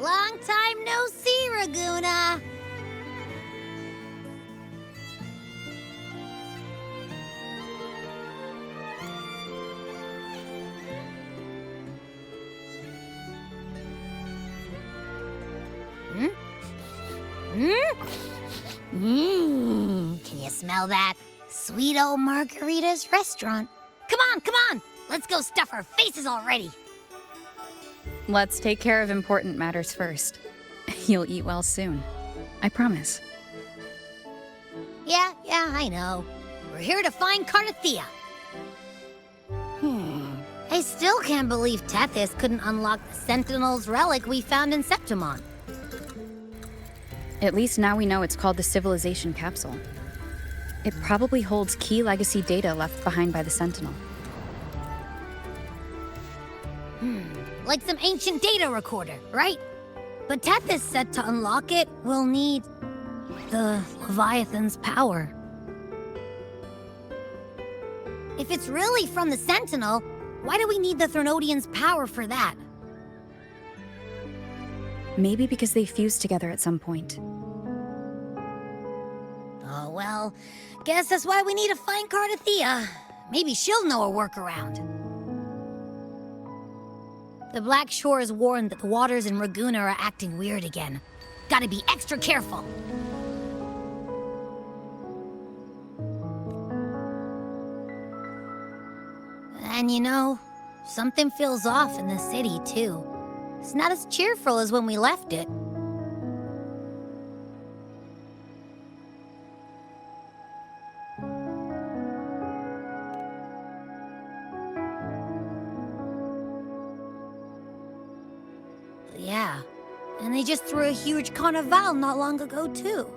Long time no see, Raguna. Can you smell that? Sweet old Margarita's restaurant. Come on! Let's go stuff our faces already. Let's take care of important matters first. You'll eat well soon. I promise. Yeah, I know. We're here to find Cartethyia. I still can't believe Tethys couldn't unlock the Sentinel's relic we found in Septimon. At least now we know it's called the Civilization Capsule. It probably holds key legacy data left behind by the Sentinel. Like some ancient data recorder, right? But Tethys said to unlock it, we'll need the Leviathan's power. If it's really from the Sentinel, why do we need the Threnodian's power for that? Maybe because they fused together at some point. Oh, well, guess that's why we need to find Cartethyia. Maybe she'll know a workaround. The Black Shore is warned that the waters in Raguna are acting weird again. Gotta be extra careful. And you know, something feels off in the city, too. It's not as cheerful as when we left it. Yeah, and they just threw a huge carnival not long ago, too.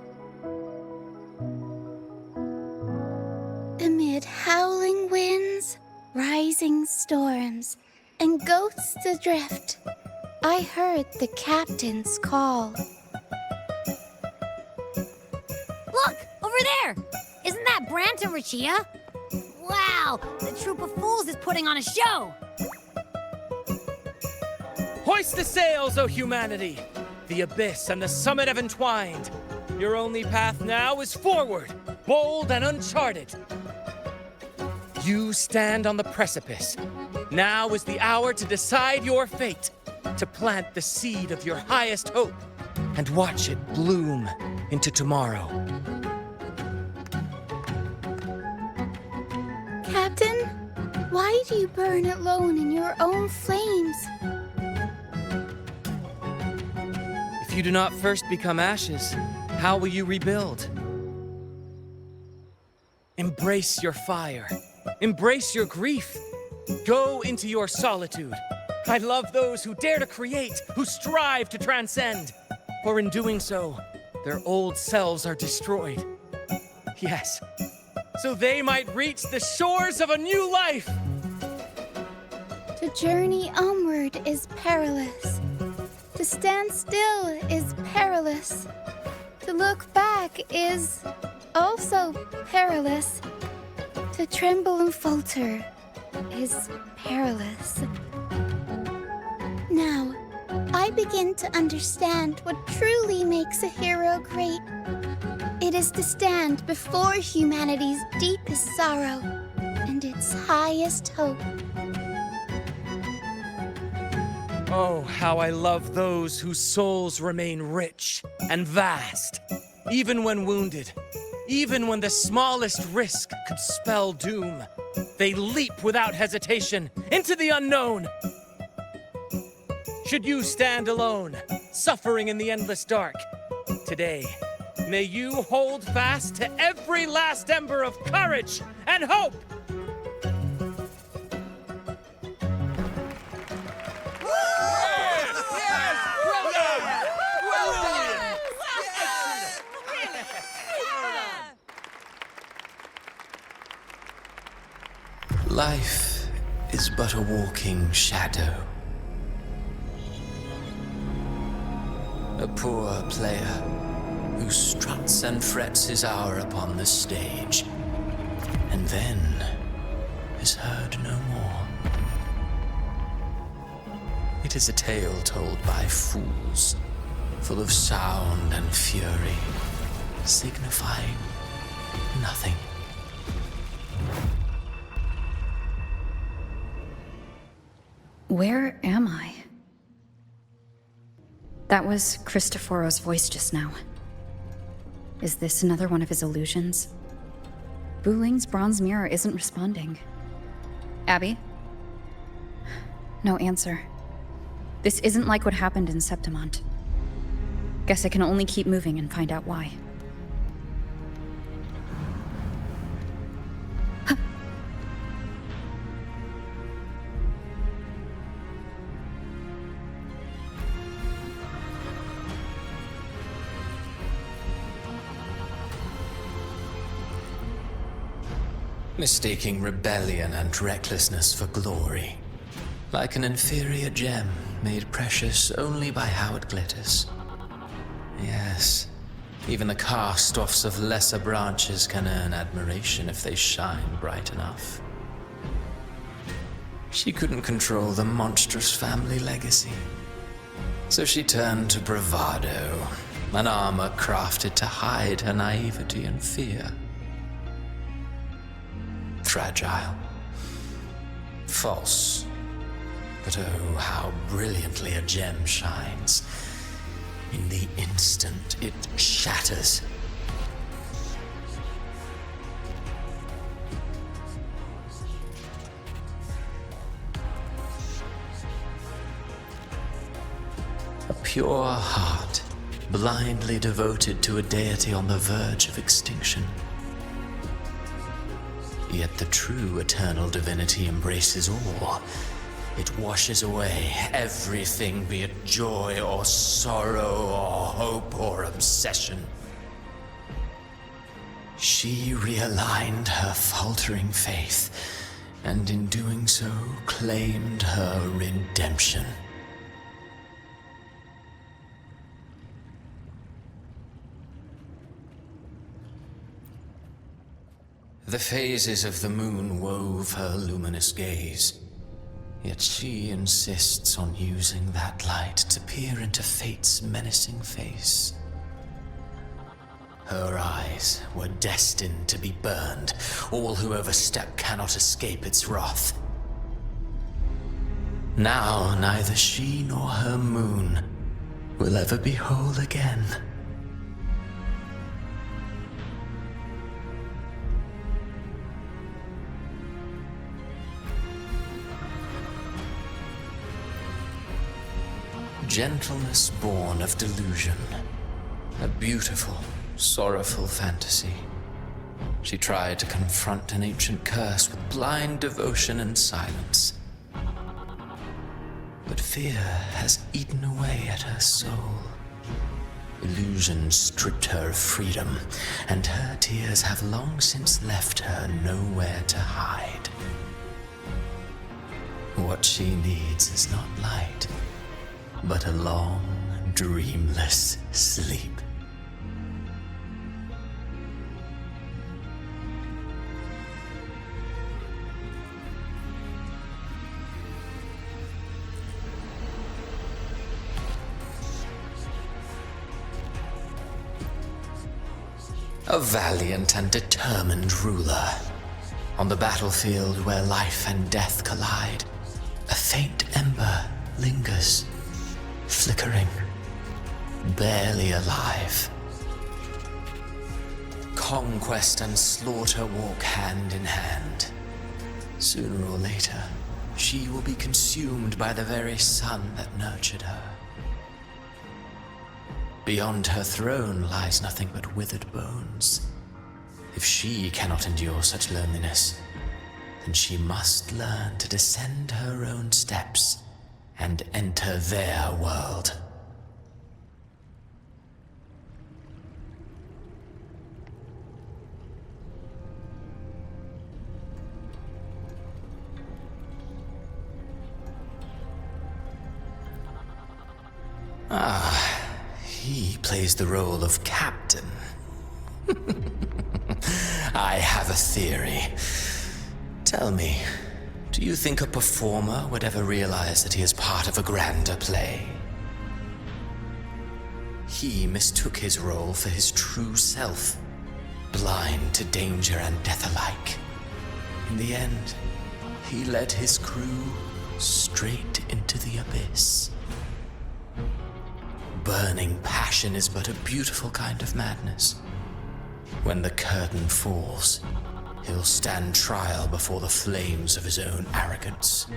Amid howling winds, rising storms, and ghosts adrift, I heard the captain's call. Look, over there! Isn't that Brant and Roccia? Wow, the troop of fools is putting on a show! Hoist the sails, O humanity! The abyss and the summit have entwined. Your only path now is forward, bold and uncharted. You stand on the precipice. Now is the hour to decide your fate, to plant the seed of your highest hope, and watch it bloom into tomorrow. Captain, why do you burn alone in your own flames? If you do not first become ashes, how will you rebuild? Embrace your fire. Embrace your grief. Go into your solitude. I love those who dare to create, who strive to transcend. For in doing so, their old selves are destroyed. Yes, so they might reach the shores of a new life. To journey onward is perilous. To stand still is perilous. To look back is also perilous. To tremble and falter is perilous. Now, I begin to understand what truly makes a hero great. It is to stand before humanity's deepest sorrow and its highest hope. Oh, how I love those whose souls remain rich and vast, even when wounded, even when the smallest risk could spell doom. They leap without hesitation into the unknown. Should you stand alone, suffering in the endless dark, today, may you hold fast to every last ember of courage and hope. Life is but a walking shadow. A poor player who struts and frets his hour upon the stage, and then is heard no more. It is a tale told by fools, full of sound and fury, signifying nothing. Where am I? That was Cristoforo's voice just now. Is this another one of his illusions? Buling's bronze mirror isn't responding. Abby? No answer. This isn't like what happened in Septimont. Guess I can only keep moving and find out why. Mistaking rebellion and recklessness for glory, like an inferior gem made precious only by how it glitters. Yes, even the cast-offs of lesser branches can earn admiration if they shine bright enough. She couldn't control the monstrous family legacy, so she turned to bravado, an armor crafted to hide her naivety and fear. Fragile. False. But oh, how brilliantly a gem shines. In the instant it shatters. A pure heart, blindly devoted to a deity on the verge of extinction. Yet the true eternal divinity embraces all. It washes away everything, be it joy or sorrow or hope or obsession. She realigned her faltering faith, and in doing so claimed her redemption. The phases of the moon wove her luminous gaze, yet she insists on using that light to peer into fate's menacing face. Her eyes were destined to be burned. All who overstep cannot escape its wrath. Now neither she nor her moon will ever be whole again. Gentleness born of delusion. A beautiful, sorrowful fantasy. She tried to confront an ancient curse with blind devotion and silence. But fear has eaten away at her soul. Illusion stripped her of freedom, and her tears have long since left her nowhere to hide. What she needs is not light, but a long, dreamless sleep. A valiant and determined ruler. On the battlefield where life and death collide, a faint ember lingers, flickering, barely alive. Conquest and slaughter walk hand in hand. Sooner or later, she will be consumed by the very sun that nurtured her. Beyond her throne lies nothing but withered bones. If she cannot endure such loneliness, then she must learn to descend her own steps and enter their world. He plays the role of captain. I have a theory. Tell me, do Do you think a performer would ever realize that he is part of a grander play? He mistook his role for his true self, blind to danger and death alike. In the end, he led his crew straight into the abyss. Burning passion is but a beautiful kind of madness. When the curtain falls, he'll stand trial before the flames of his own arrogance.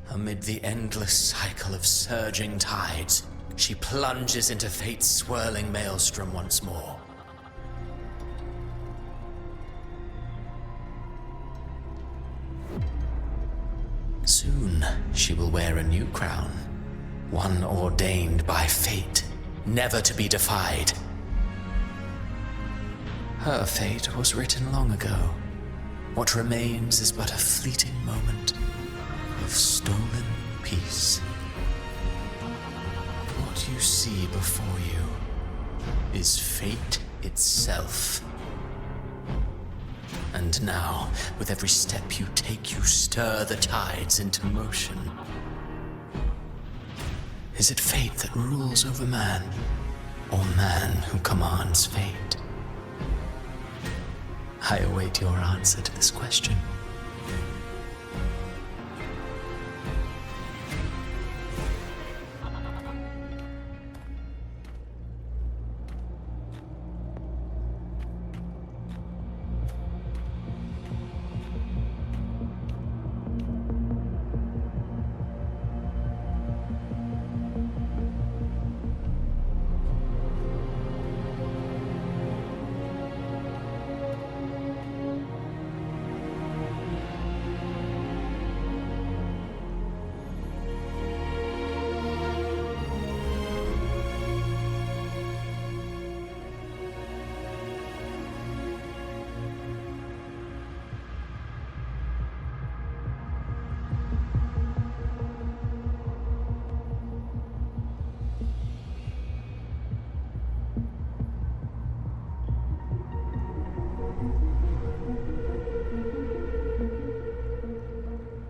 Amid the endless cycle of surging tides, she plunges into fate's swirling maelstrom once more. Soon, she will wear a new crown, one ordained by fate, never to be defied. Her fate was written long ago. What remains is but a fleeting moment of stolen peace. What you see before you is fate itself. And now, with every step you take, you stir the tides into motion. Is it fate that rules over man, or man who commands fate? I await your answer to this question.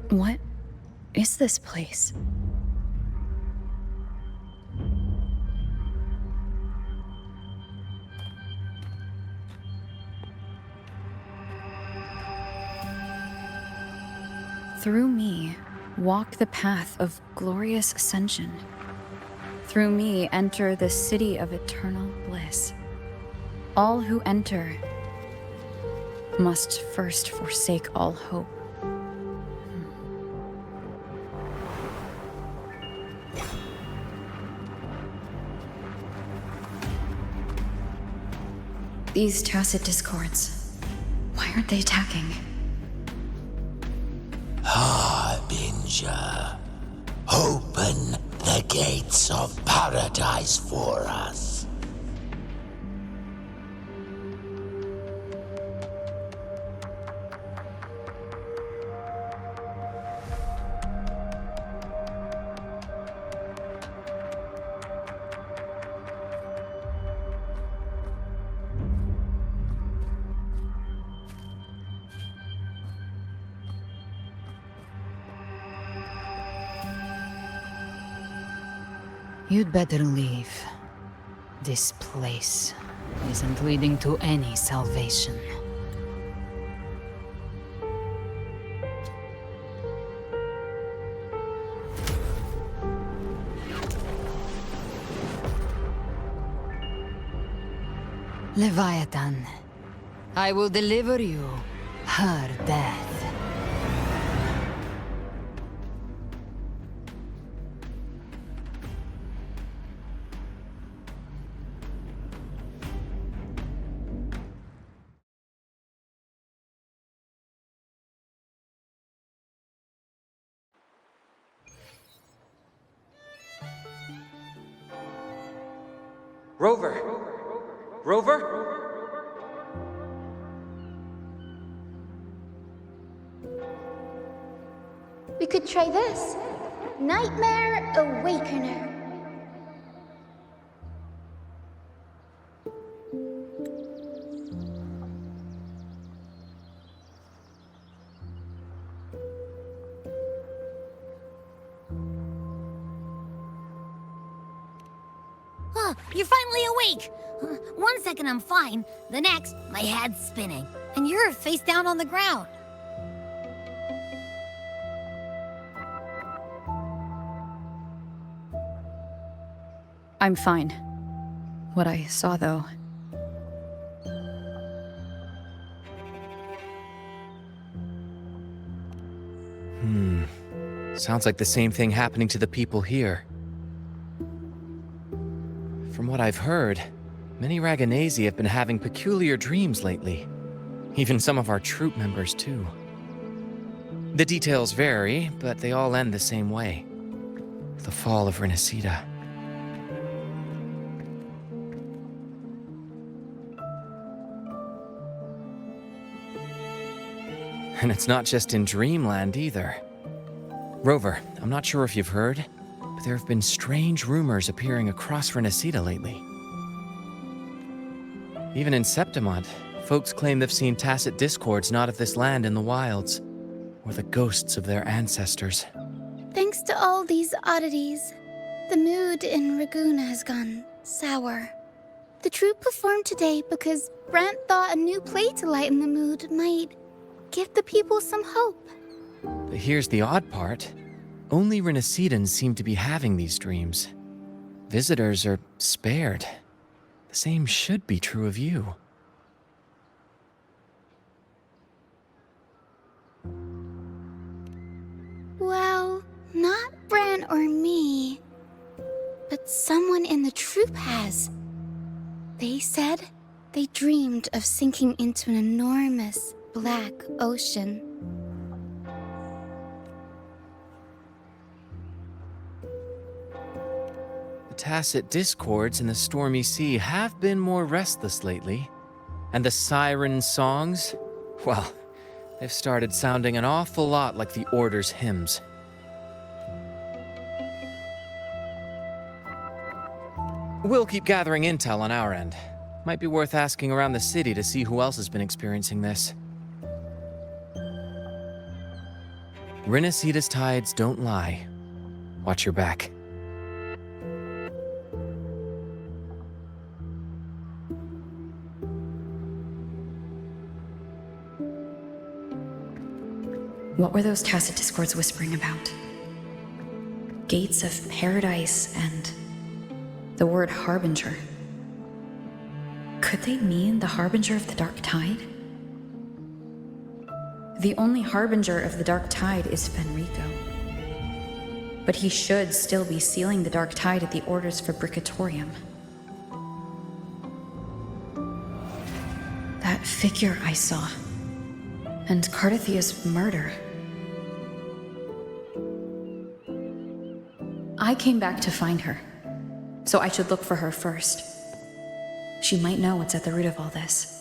What is this place? Through me, walk the path of glorious ascension. Through me, enter the city of eternal bliss. All who enter must first forsake all hope. These tacit discords, why aren't they attacking? Harbinger, open the gates of paradise for us. You'd better leave. This place isn't leading to any salvation. Leviathan, I will deliver you her death. Rover! Rover? We could try this. Nightmare Awakener. you're finally awake! One second I'm fine, the next, my head's spinning. And you're face down on the ground. I'm fine. What I saw, though... Sounds like the same thing happening to the people here. From what I've heard, many Ragganesi have been having peculiar dreams lately. Even some of our troop members, too. The details vary, but they all end the same way. The fall of Rinascita. And it's not just in Dreamland either. Rover, I'm not sure if you've heard, but there have been strange rumors appearing across Rinascita lately. Even in Septimont, folks claim they've seen tacit discords not of this land in the wilds, or the ghosts of their ancestors. Thanks to all these oddities, the mood in Raguna has gone sour. The troupe performed today because Brant thought a new play to lighten the mood might give the people some hope. But here's the odd part. Only Rinascitans seem to be having these dreams. Visitors are spared. The same should be true of you. Well, not Brant or me, but someone in the troupe has. They said they dreamed of sinking into an enormous black ocean. The tacit discords in the stormy sea have been more restless lately. And the siren songs, well, they've started sounding an awful lot like the Order's hymns. We'll keep gathering intel on our end. Might be worth asking around the city to see who else has been experiencing this. Rinascita's tides don't lie. Watch your back. What were those tacit discords whispering about? Gates of paradise and the word harbinger. Could they mean the harbinger of the dark tide? The only harbinger of the dark tide is Fenrico. But he should still be sealing the dark tide at the Order's Fabricatorium. That figure I saw. And Cartethia's murder. I came back to find her, so I should look for her first. She might know what's at the root of all this.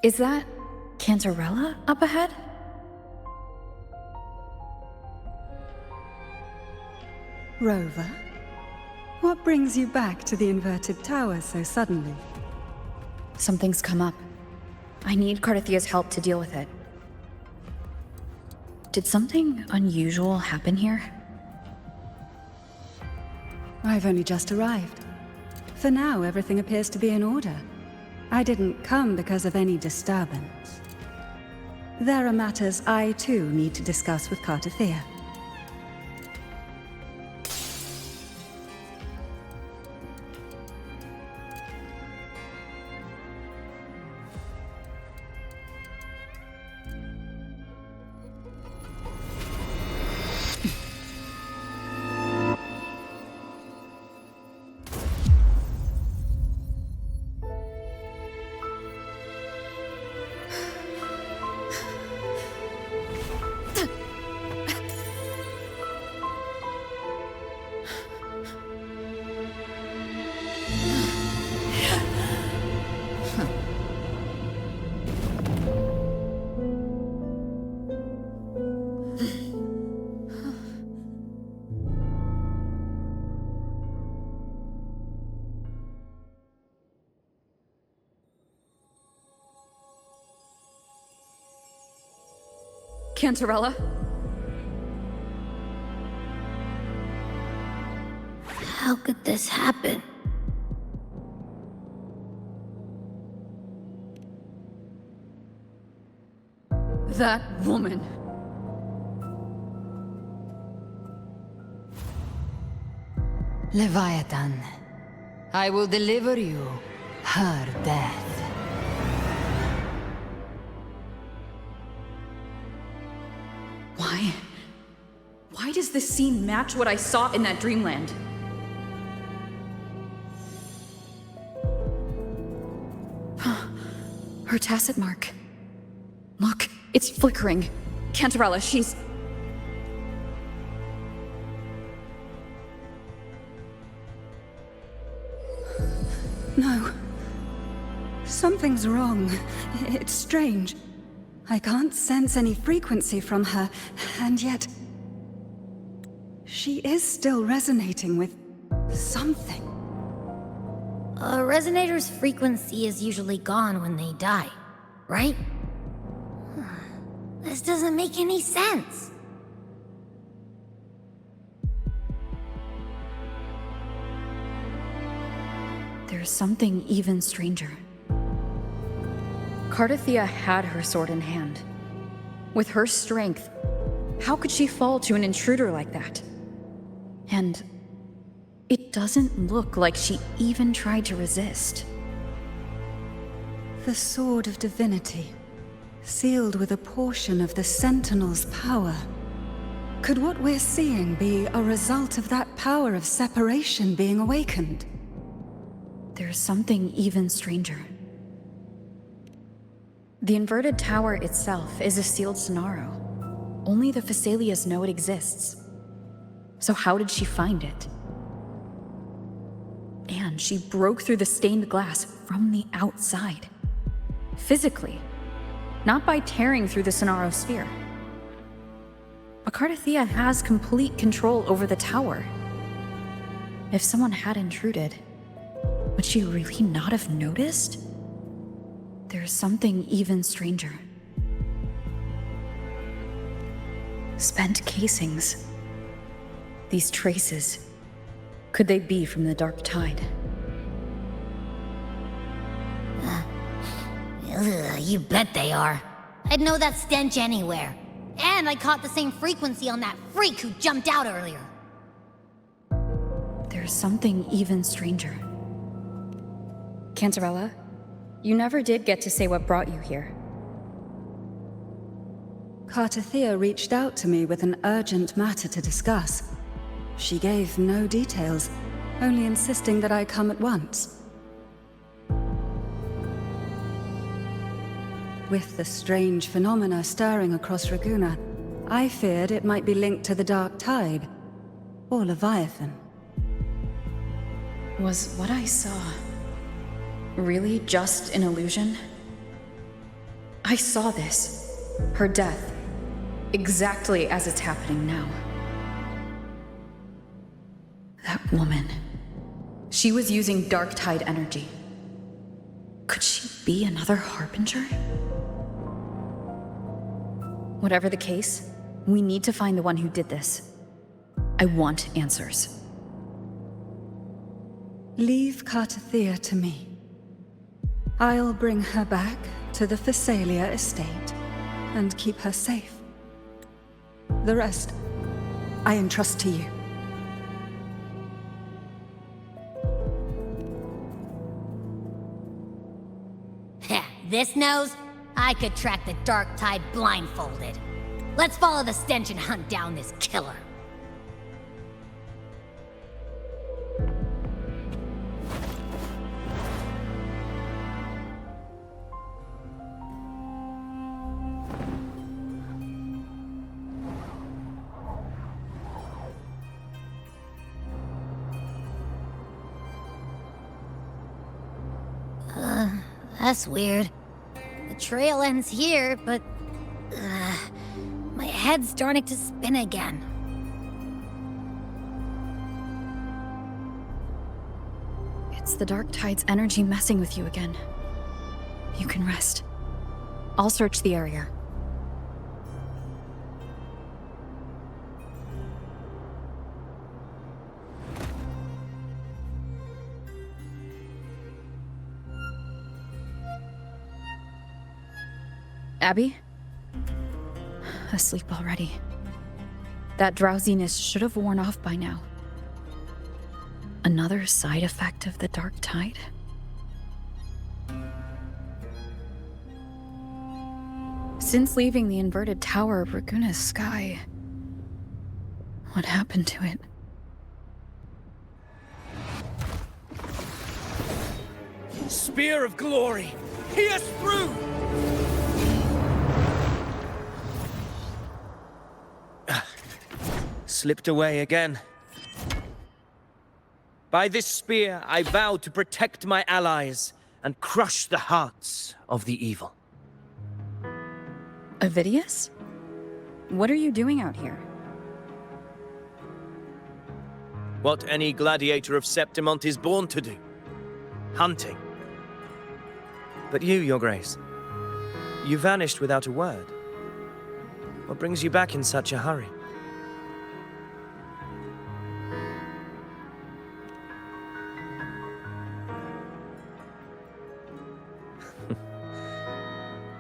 Is that Cantarella up ahead? Rover, what brings you back to the inverted tower so suddenly? Something's come up. I need Cartethia's help to deal with it. Did something unusual happen here? I've only just arrived. For now, everything appears to be in order. I didn't come because of any disturbance. There are matters I, too, need to discuss with Cartethyia. Cantarella? How could this happen? That woman. Leviathan, I will deliver you her death. Why does this scene match what I saw in that dreamland? Her tacit mark. Look, it's flickering. Cantarella, she's... No. Something's wrong. It's strange. I can't sense any frequency from her, and yet... she is still resonating with something. A resonator's frequency is usually gone when they die, right? This doesn't make any sense. There's something even stranger. Cartethyia had her sword in hand. With her strength, how could she fall to an intruder like that? And it doesn't look like she even tried to resist. The Sword of Divinity, sealed with a portion of the Sentinel's power. Could what we're seeing be a result of that power of separation being awakened? There's something even stranger. The inverted tower itself is a sealed scenario. Only the Phasalias know it exists. So how did she find it? And she broke through the stained glass from the outside. Physically. Not by tearing through the Scenario sphere. But Cartethyia has complete control over the tower. If someone had intruded, would she really not have noticed? There's something even stranger. Spent casings. These traces. Could they be from the Dark Tide? You bet they are. I'd know that stench anywhere. And I caught the same frequency on that freak who jumped out earlier. There's something even stranger. Cantarella, you never did get to say what brought you here. Cartethyia reached out to me with an urgent matter to discuss. She gave no details, only insisting that I come at once. With the strange phenomena stirring across Raguna, I feared it might be linked to the Dark Tide, or Leviathan. Was what I saw really just an illusion? I saw this. Her death. Exactly as it's happening now. That woman. She was using dark tide energy. Could she be another harbinger? Whatever the case, we need to find the one who did this. I want answers. Leave Cartethyia to me. I'll bring her back to the Phasalia estate and keep her safe. The rest, I entrust to you. Heh, this nose? I could track the dark tide blindfolded. Let's follow the stench and hunt down this killer. That's weird. The trail ends here, but... my head's starting to spin again. It's the dark tide's energy messing with you again. You can rest. I'll search the area. Abby? Asleep already. That drowsiness should have worn off by now. Another side effect of the dark tide? Since leaving the inverted tower of Raguna's sky, what happened to it? Spear of glory! Pierce through! Slipped away again. By this spear, I vow to protect my allies and crush the hearts of the evil. Avidius? What are you doing out here? What any gladiator of Septimont is born to do. Hunting. But you, Your Grace, you vanished without a word. What brings you back in such a hurry?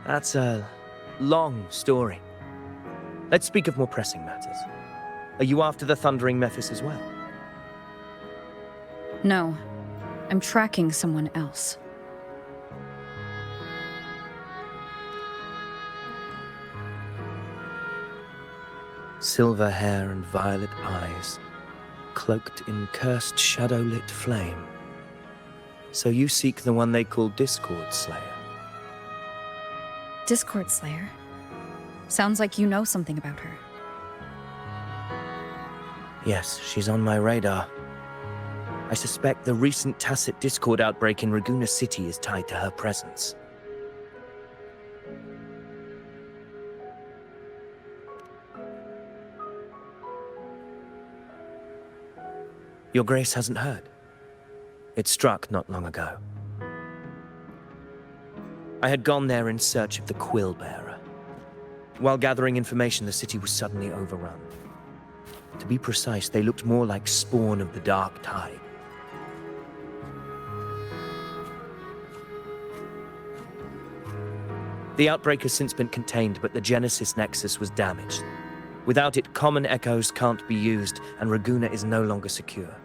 That's a long story. Let's speak of more pressing matters. Are you after the Thundering Mephis as well? No. I'm tracking someone else. Silver hair and violet eyes, cloaked in cursed shadow-lit flame. So you seek the one they call Discord Slayer. Discord Slayer? Sounds like you know something about her. Yes, she's on my radar. I suspect the recent tacit Discord outbreak in Raguna City is tied to her presence. Your Grace hasn't heard. It struck not long ago. I had gone there in search of the Quill Bearer. While gathering information, the city was suddenly overrun. To be precise, they looked more like spawn of the dark tide. The outbreak has since been contained, but the Genesis Nexus was damaged. Without it, common echoes can't be used, and Raguna is no longer secure.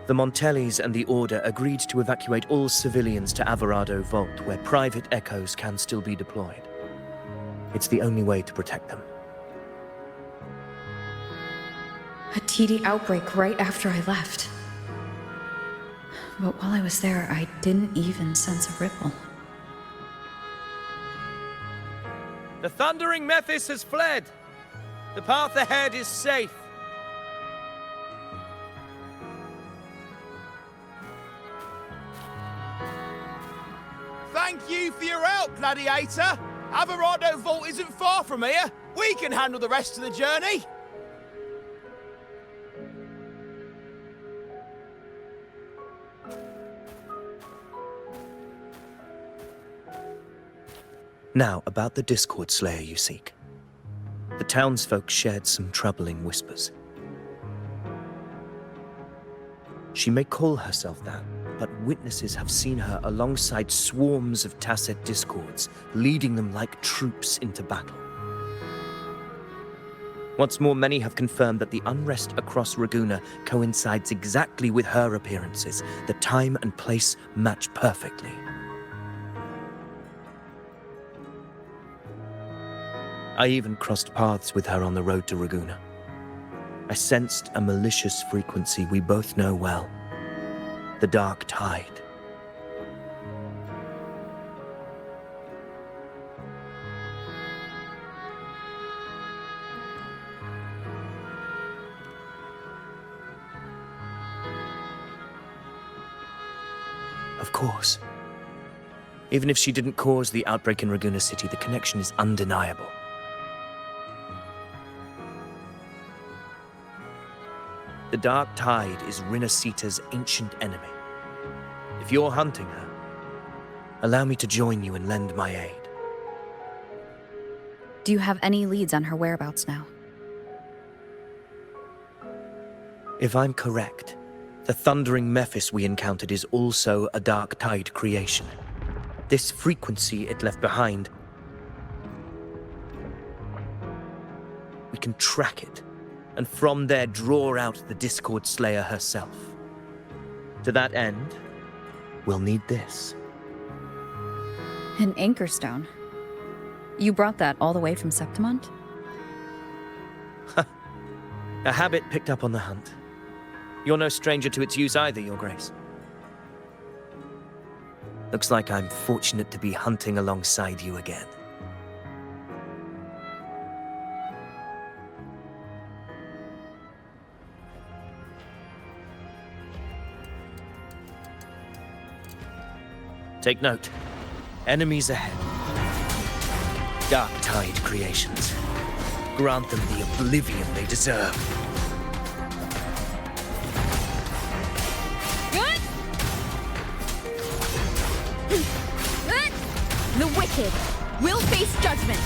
The Montellis and the Order agreed to evacuate all civilians to Averado Vault, where private echoes can still be deployed. It's the only way to protect them. A TD outbreak right after I left. But while I was there, I didn't even sense a ripple. The Thundering Mephis has fled! The path ahead is safe! Thank you for your help, Gladiator. Averado Vault isn't far from here. We can handle the rest of the journey. Now, about the Discord Slayer you seek. The townsfolk shared some troubling whispers. She may call herself that, but witnesses have seen her alongside swarms of tacet discords, leading them like troops into battle. What's more, many have confirmed that the unrest across Raguna coincides exactly with her appearances. The time and place match perfectly. I even crossed paths with her on the road to Raguna. I sensed a malicious frequency we both know well. The Dark Tide. Of course. Even if she didn't cause the outbreak in Raguna City, the connection is undeniable. The Dark Tide is Rinascita's ancient enemy. If you're hunting her, allow me to join you and lend my aid. Do you have any leads on her whereabouts now? If I'm correct, the thundering Mephis we encountered is also a Dark Tide creation. This frequency it left behind, we can track it, and from there draw out the Discord Slayer herself. To that end, we'll need this. An anchor stone? You brought that all the way from Septimont? A habit picked up on the hunt. You're no stranger to its use either, Your Grace. Looks like I'm fortunate to be hunting alongside you again. Take note. Enemies ahead. Dark Tide creations. Grant them the oblivion they deserve. The wicked will face judgment.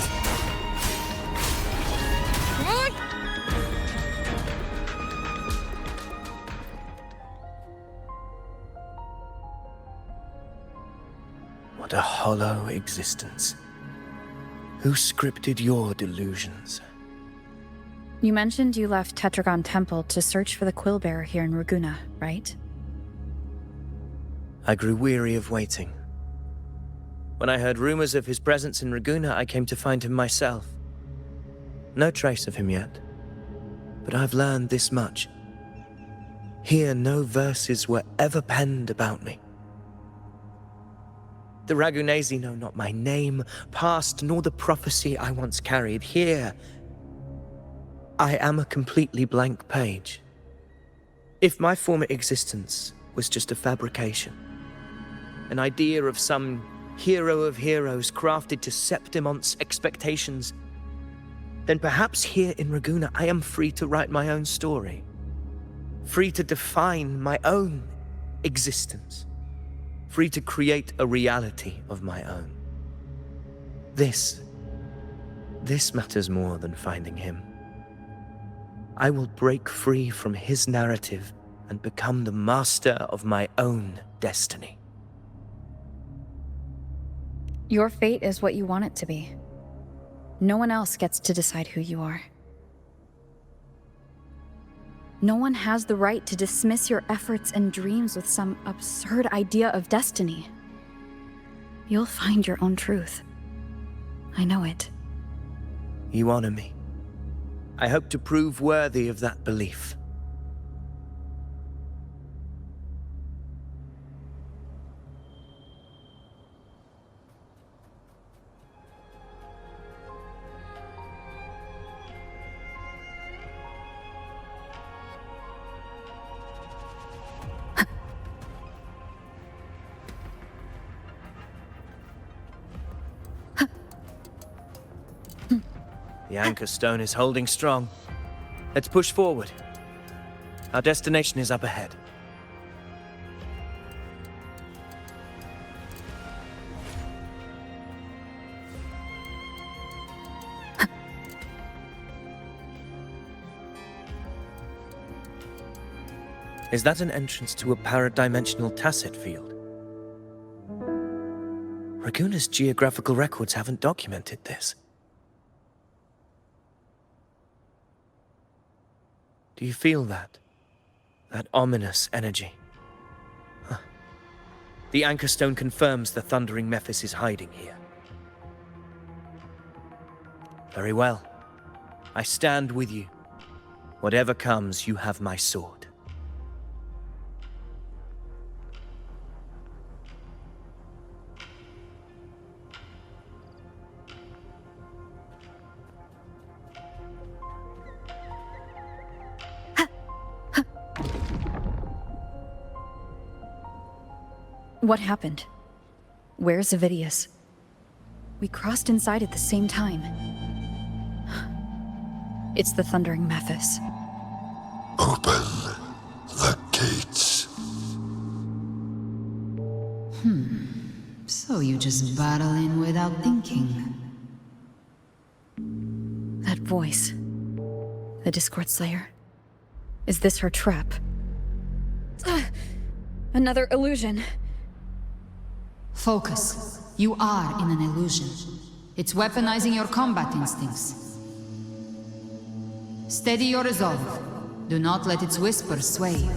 What a hollow existence. Who scripted your delusions? You mentioned you left Tetragon Temple to search for the Quillbearer here in Raguna, right? I grew weary of waiting. When I heard rumors of his presence in Raguna, I came to find him myself. No trace of him yet, but I've learned this much. Here, no verses were ever penned about me. The Ragunesi know not my name, past, nor the prophecy I once carried. Here, I am a completely blank page. If my former existence was just a fabrication, an idea of some hero of heroes crafted to Septimont's expectations, then perhaps here in Raguna I am free to write my own story. Free to define my own existence. Free to create a reality of my own. This matters more than finding him. I will break free from his narrative and become the master of my own destiny. Your fate is what you want it to be. No one else gets to decide who you are. No one has the right to dismiss your efforts and dreams with some absurd idea of destiny. You'll find your own truth. I know it. You honor me. I hope to prove worthy of that belief. The anchor stone is holding strong. Let's push forward. Our destination is up ahead. Is that an entrance to a paradimensional tacit field? Raguna's geographical records haven't documented this. Do you feel that? That ominous energy? Huh. The anchor stone confirms the thundering Mephis is hiding here. Very well. I stand with you. Whatever comes, you have my sword. What happened? Where's Avidius? We crossed inside at the same time. It's the Thundering Mephis. Open the gates. So you just barrel in without thinking. That voice. The Discord Slayer. Is this her trap? Another illusion. Focus. You are in an illusion. It's weaponizing your combat instincts. Steady your resolve. Do not let its whispers sway you.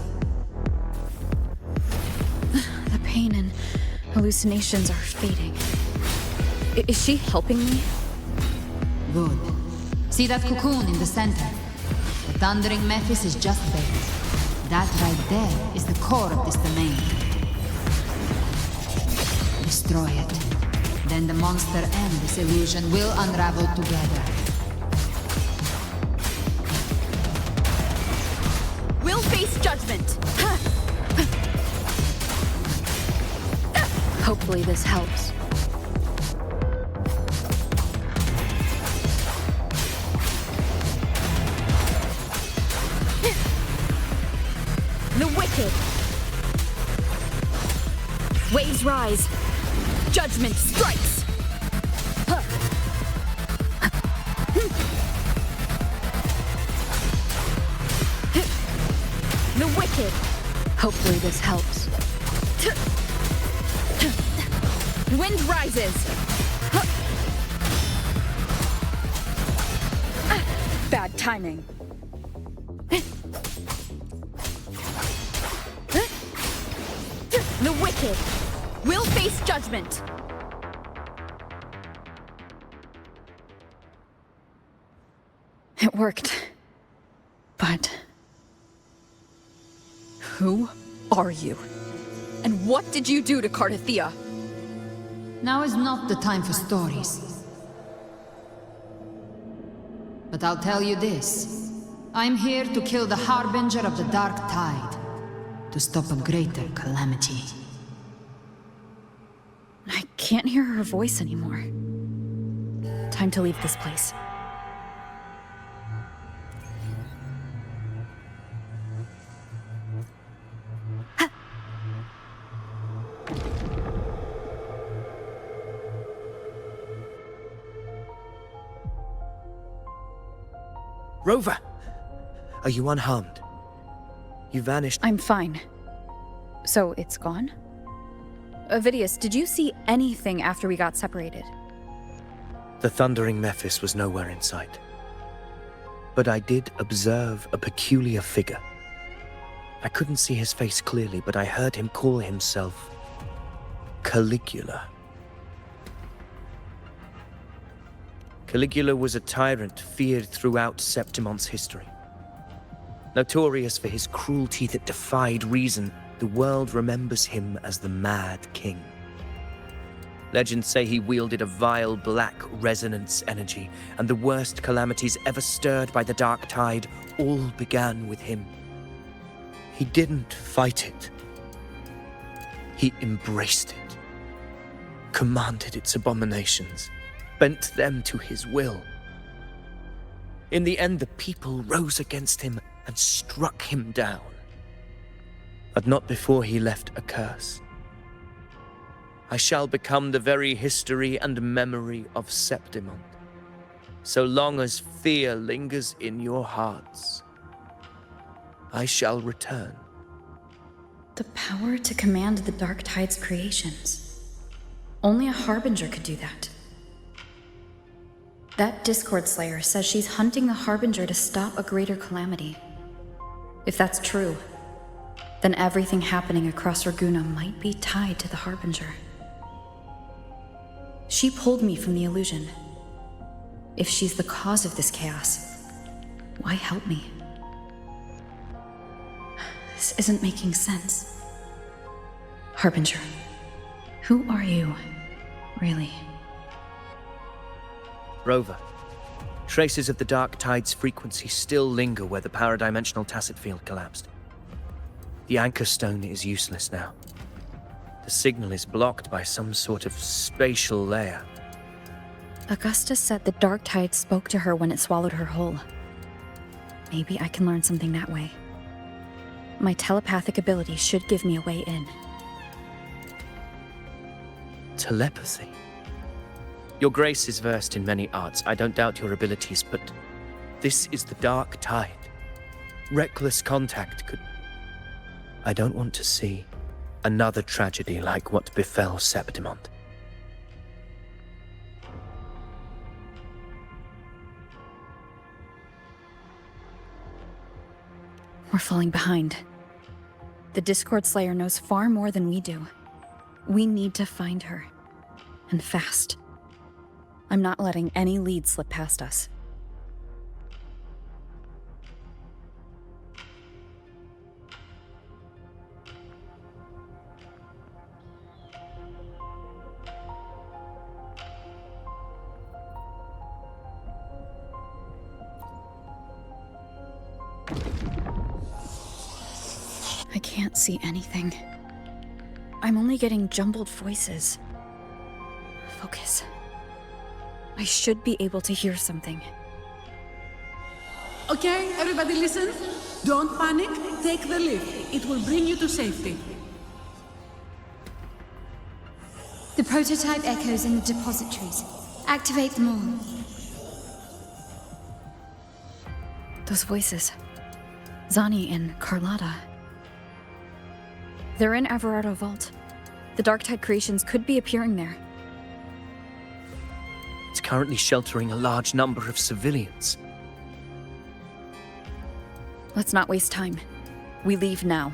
The pain and hallucinations are fading. Is she helping me? Good. See that cocoon in the center? The Thundering Mephis is just there. That right there is the core of this domain. Destroy it. Then the monster and this illusion will unravel together. We'll face judgment! Hopefully this helps. The wicked! Waves rise! Judgment strikes! The wicked! Hopefully this helps. Wind rises! Bad timing. The wicked! We'll face judgment! It worked. But... who are you? And what did you do to Cartethyia? Now is not the time for stories. But I'll tell you this. I'm here to kill the Harbinger of the Dark Tide. To stop a greater calamity. I can't hear her voice anymore. Time to leave this place. Rover! Are you unharmed? You vanished. I'm fine. So it's gone? Avidius, did you see anything after we got separated? The Thundering Mephis was nowhere in sight. But I did observe a peculiar figure. I couldn't see his face clearly, but I heard him call himself Caligula. Caligula was a tyrant feared throughout Septimon's history. Notorious for his cruelty that defied reason, the world remembers him as the Mad King. Legends say he wielded a vile black resonance energy, and the worst calamities ever stirred by the Dark Tide all began with him. He didn't fight it. He embraced it, commanded its abominations, bent them to his will. In the end, the people rose against him and struck him down. But not before he left a curse. I shall become the very history and memory of Septimond, so long as fear lingers in your hearts. I shall return. The power to command the Dark Tide's creations. Only a Harbinger could do that. That Discord Slayer says she's hunting the Harbinger to stop a greater calamity. If that's true, then everything happening across Ragunna might be tied to the Harbinger. She pulled me from the illusion. If she's the cause of this chaos, why help me? This isn't making sense. Harbinger, who are you, really? Rover, traces of the Dark Tide's frequency still linger where the paradimensional tacit field collapsed. The anchor stone is useless now. The signal is blocked by some sort of spatial layer. Augusta said the Dark Tide spoke to her when it swallowed her whole. Maybe I can learn something that way. My telepathic ability should give me a way in. Telepathy? Your Grace is versed in many arts. I don't doubt your abilities, but this is the Dark Tide. Reckless contact could... I don't want to see another tragedy like what befell Septimond. We're falling behind. The Discord Slayer knows far more than we do. We need to find her. And fast. I'm not letting any lead slip past us. I can't see anything. I'm only getting jumbled voices. Focus. I should be able to hear something. Okay, everybody listen. Don't panic. Take the lift. It will bring you to safety. The prototype echoes in the depositories. Activate them all. Those voices. Zani and Carlotta. They're in Everardo Vault. The Dark Tide creations could be appearing there. It's currently sheltering a large number of civilians. Let's not waste time. We leave now.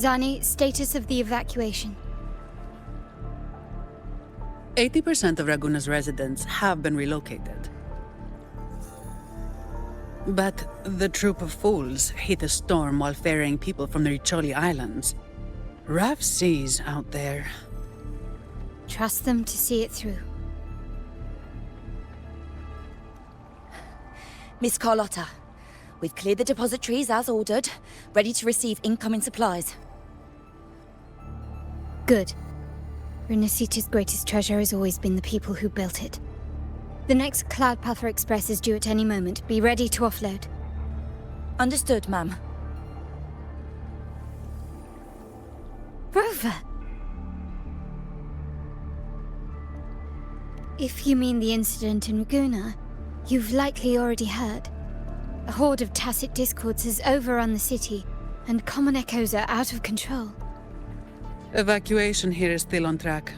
Zani, status of the evacuation. 80% of Ragunna's residents have been relocated. But the troop of fools hit a storm while ferrying people from the Riccioli Islands. Rough seas out there. Trust them to see it through. Miss Carlotta, we've cleared the depositories as ordered, ready to receive incoming supplies. Good. Rinascita's greatest treasure has always been the people who built it. The next Cloudpather Express is due at any moment. Be ready to offload. Understood, ma'am. Rover! If you mean the incident in Ragunna, you've likely already heard. A horde of tacit discords has overrun the city, and common echoes are out of control. Evacuation here is still on track.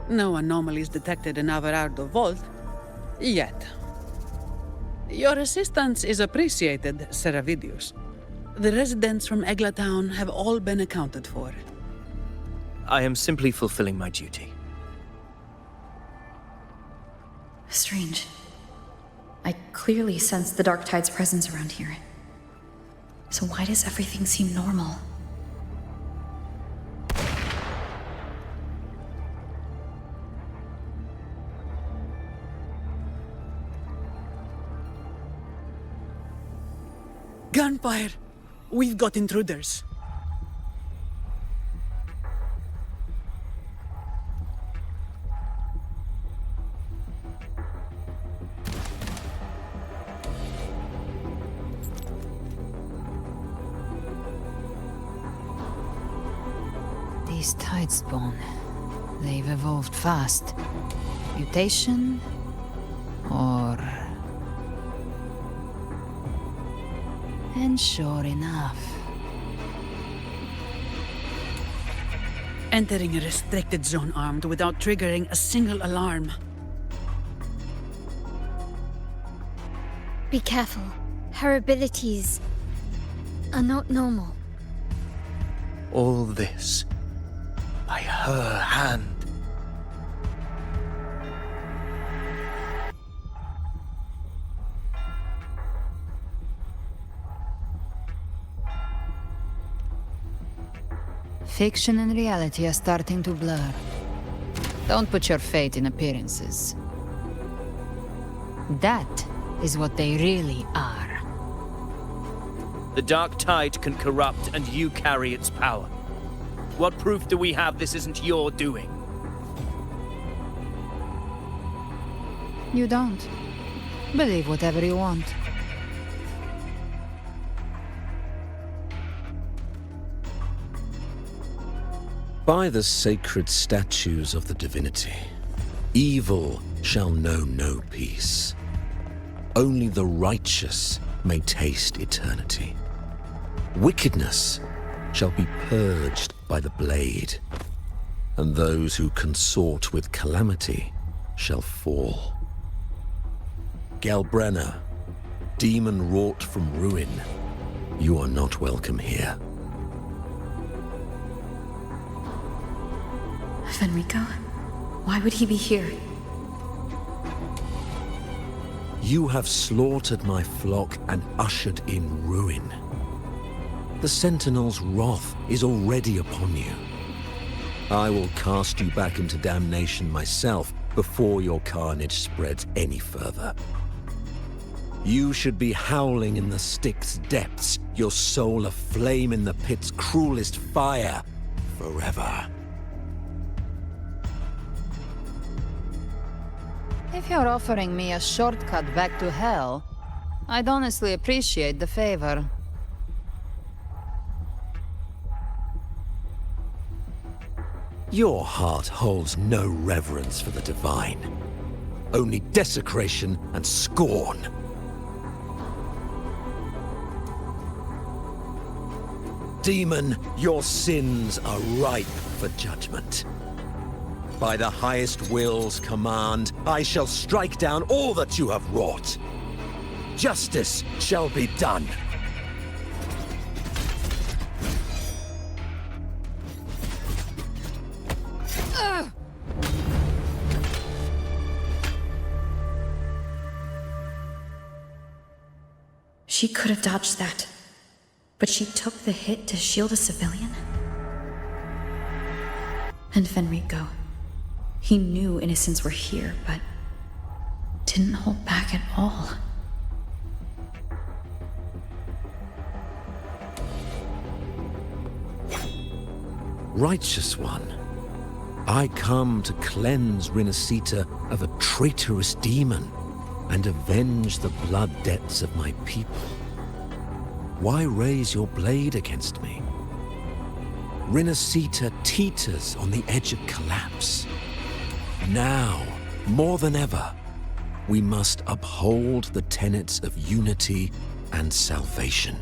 No anomalies detected in Everardo Vault. Yet. Your assistance is appreciated, Seravidius. The residents from Eglatown have all been accounted for. I am simply fulfilling my duty. Strange. I clearly sense the Dark Tide's presence around here. So why does everything seem normal? Gunfire! We've got intruders. These Tidespawn, they've evolved fast. Mutation? Or... And sure enough... Entering a restricted zone armed without triggering a single alarm. Be careful. Her abilities are not normal. All this by her hand. Fiction and reality are starting to blur. Don't put your faith in appearances. That is what they really are. The Dark Tide can corrupt, and you carry its power. What proof do we have this isn't your doing? You don't. Believe whatever you want. By the sacred statues of the divinity, evil shall know no peace. Only the righteous may taste eternity. Wickedness shall be purged by the blade, and those who consort with calamity shall fall. Galbrena, demon wrought from ruin, you are not welcome here. Fenrico? Why would he be here? You have slaughtered my flock and ushered in ruin. The Sentinel's wrath is already upon you. I will cast you back into damnation myself before your carnage spreads any further. You should be howling in the Styx's depths, your soul aflame in the pit's cruelest fire, forever. If you're offering me a shortcut back to hell, I'd honestly appreciate the favor. Your heart holds no reverence for the divine. Only desecration and scorn. Demon, your sins are ripe for judgment. By the highest will's command, I shall strike down all that you have wrought. Justice shall be done. She could have dodged that, but she took the hit to shield a civilian? And Fenrico. He knew innocents were here, but didn't hold back at all. Righteous One, I come to cleanse Rinascita of a traitorous demon and avenge the blood debts of my people. Why raise your blade against me? Rinescita teeters on the edge of collapse. Now, more than ever, we must uphold the tenets of unity and salvation.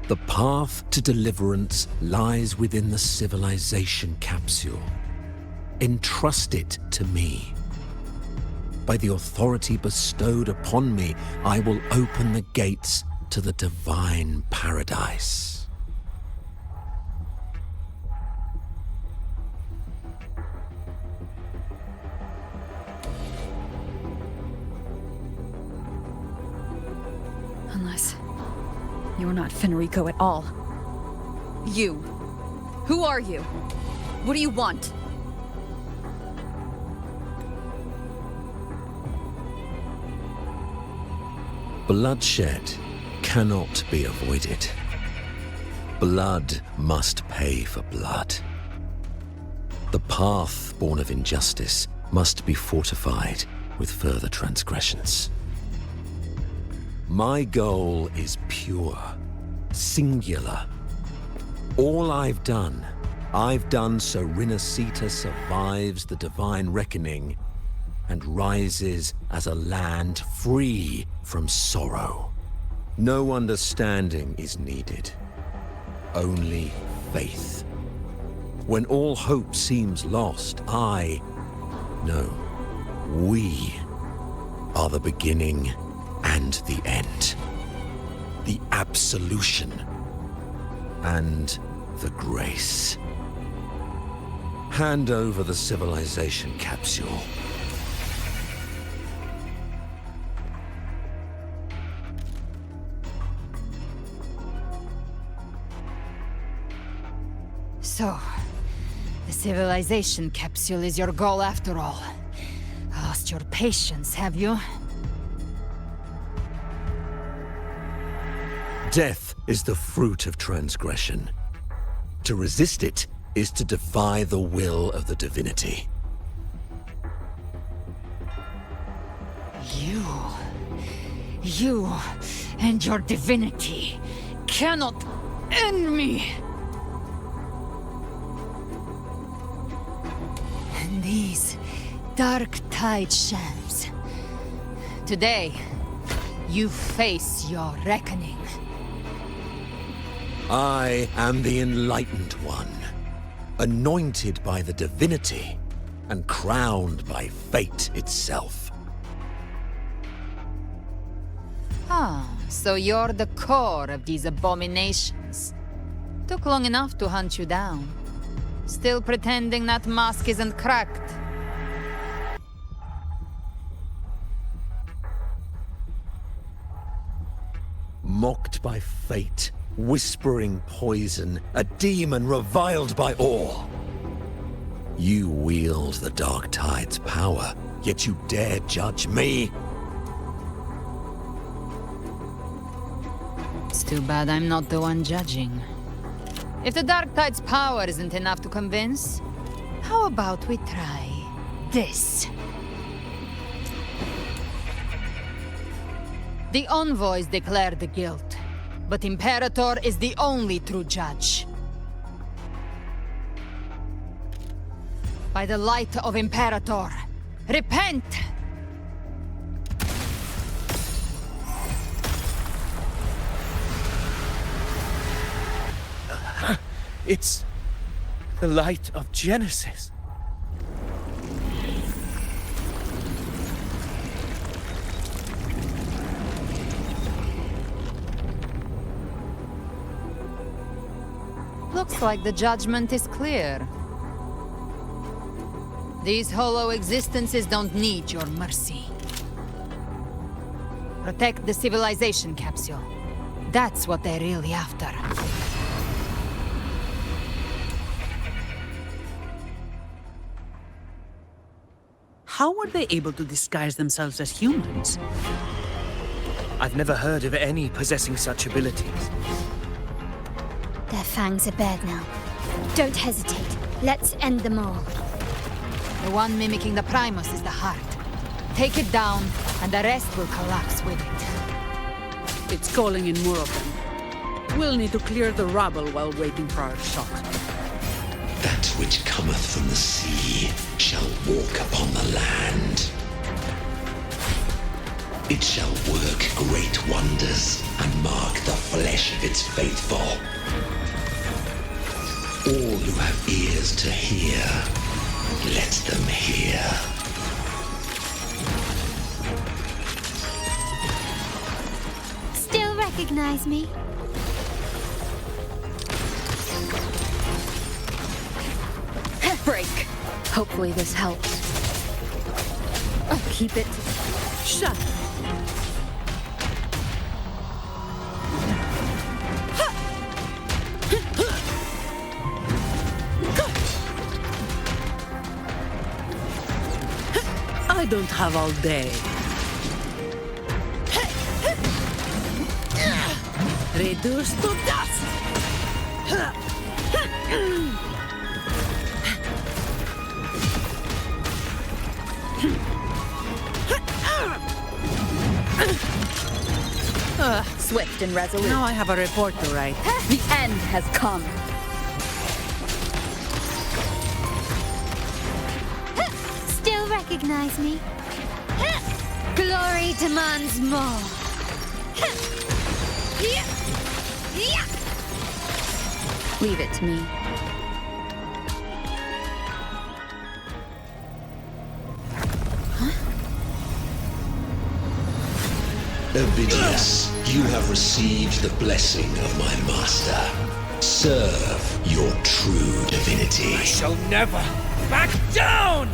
The path to deliverance lies within the civilization capsule. Entrust it to me. By the authority bestowed upon me, I will open the gates to the divine paradise. You're not Fenrico at all. You. Who are you? What do you want? Bloodshed cannot be avoided. Blood must pay for blood. The path born of injustice must be fortified with further transgressions. My goal is pure, singular. All I've done so Rinescita survives the divine reckoning and rises as a land free from sorrow. No understanding is needed, only faith. When all hope seems lost, we are the beginning and the end. The absolution and the grace. Hand over the civilization capsule. So, the civilization capsule is your goal after all. Lost your patience, have you? Death is the fruit of transgression. To resist it is to defy the will of the divinity. You and your divinity cannot end me! And these dark tide shams. Today, you face your reckoning. I am the Enlightened One, anointed by the divinity and crowned by fate itself. Ah, so you're the core of these abominations. Took long enough to hunt you down. Still pretending that mask isn't cracked. Mocked by fate, whispering poison, a demon reviled by all. You wield the Dark Tide's power, yet you dare judge me? It's too bad I'm not the one judging. If the Dark Tide's power isn't enough to convince, how about we try this? The envoys declare the guilt, but Imperator is the only true judge. By the light of Imperator, repent! It's the light of Genesis. Looks like the judgment is clear. These hollow existences don't need your mercy. Protect the civilization capsule. That's what they're really after. How were they able to disguise themselves as humans? I've never heard of any possessing such abilities. Their fangs are bared now. Don't hesitate. Let's end them all. The one mimicking the Primus is the heart. Take it down, and the rest will collapse with it. It's calling in more of them. We'll need to clear the rubble while waiting for our shot. That which cometh from the sea shall walk upon the land. It shall work great wonders and mark the flesh of its faithful. All who have ears to hear, let them hear. Still recognize me? Break. Hopefully this helps. I'll keep it shut. I don't have all day. Reduced to dust! Swift and resolute. Now I have a report to write. The end has come. Still recognize me? Glory demands more. Leave it to me. Ovidius, you have received the blessing of my master. Serve your true divinity. I shall never back down!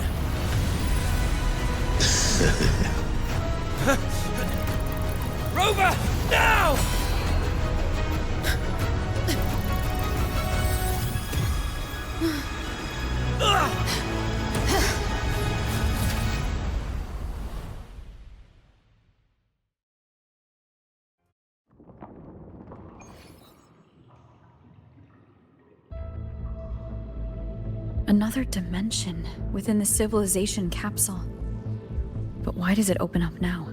Rover, now! Another dimension within the civilization capsule. But why does it open up now?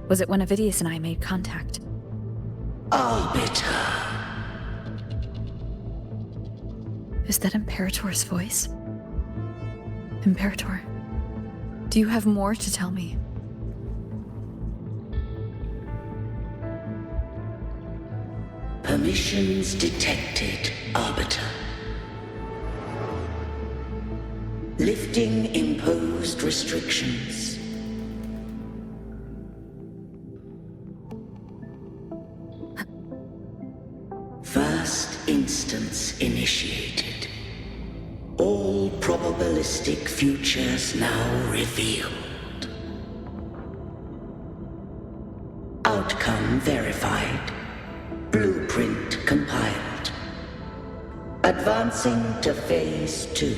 Was it when Ovidius and I made contact? Arbiter. Is that Imperator's voice? Imperator, do you have more to tell me? Permissions detected, Arbiter. Lifting imposed restrictions. First instance initiated. All probabilistic futures now revealed. Outcome verified. Blueprint compiled. Advancing to Phase 2.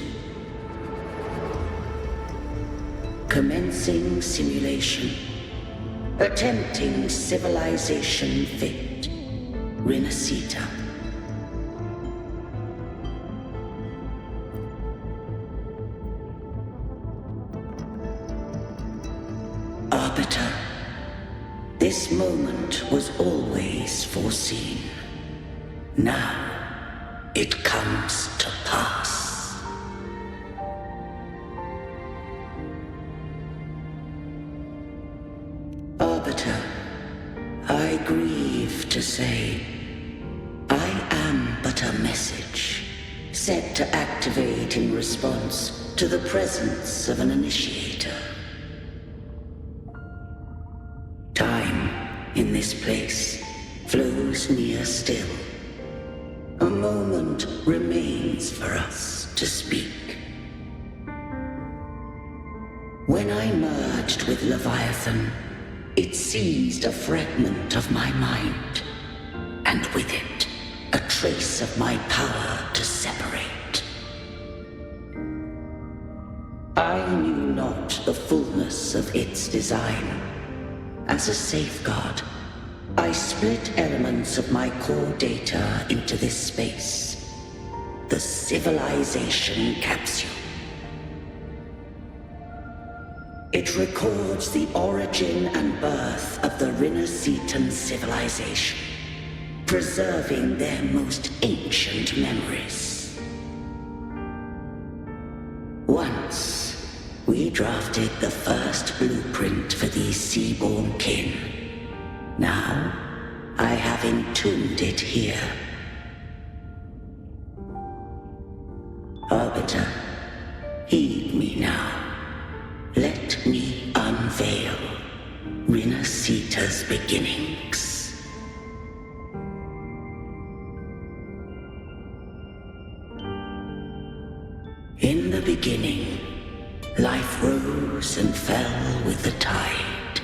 Commencing simulation. Attempting civilization fit. Rinascita. Arbiter, this moment was always foreseen. Now, it comes to pass. Arbiter, I grieve to say, I am but a message, set to activate in response to the presence of an initiator. Time, in this place, flows near still. A moment remains for us to speak. When I merged with Leviathan, it seized a fragment of my mind, and with it, a trace of my power to separate. I knew not the fullness of its design. As a safeguard, I split elements of my core data into this space, the civilization capsule. It records the origin and birth of the Rinascitan civilization, preserving their most ancient memories. Once, we drafted the first blueprint for these seaborn kin. Now, I have entombed it here. Arbiter, heed me now. Let me unveil Rinascita's beginnings. In the beginning, life rose and fell with the tide.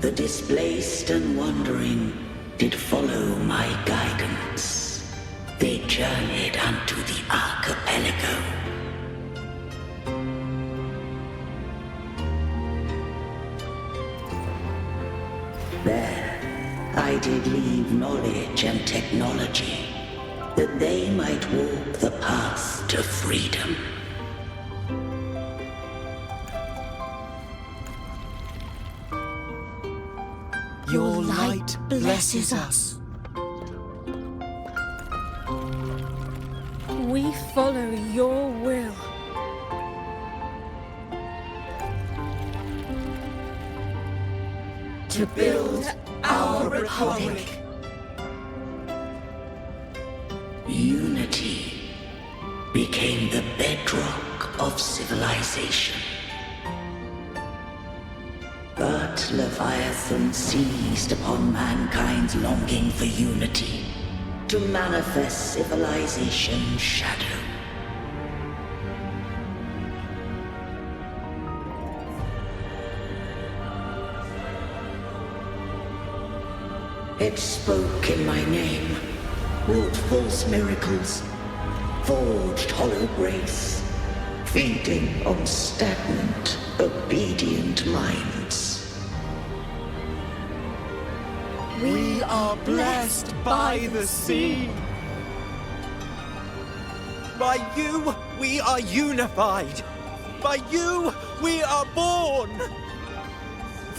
The displaced and wandering did follow my guidance. They journeyed unto the archipelago. There, I did leave knowledge and technology, that they might walk the path to freedom. Your light blesses us. We follow your will. To build our republic. Unity became the bedrock of civilization. But Leviathan seized upon mankind's longing for unity to manifest civilization's shadow. It spoke in my name, wrought false miracles, forged hollow grace, feeding on stagnant, obedient minds. We are blessed by the sea. By you, we are unified. By you, we are born.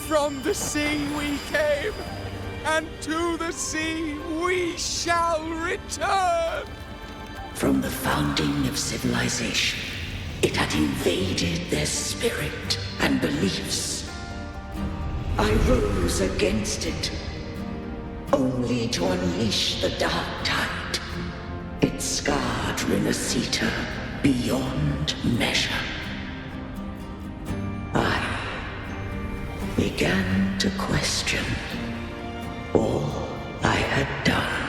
From the sea we came, and to the sea we shall return. From the founding of civilization, it had invaded their spirit and beliefs. I rose against it, only to unleash the dark tide. It scarred Rinascita beyond measure. I began to question all I had done.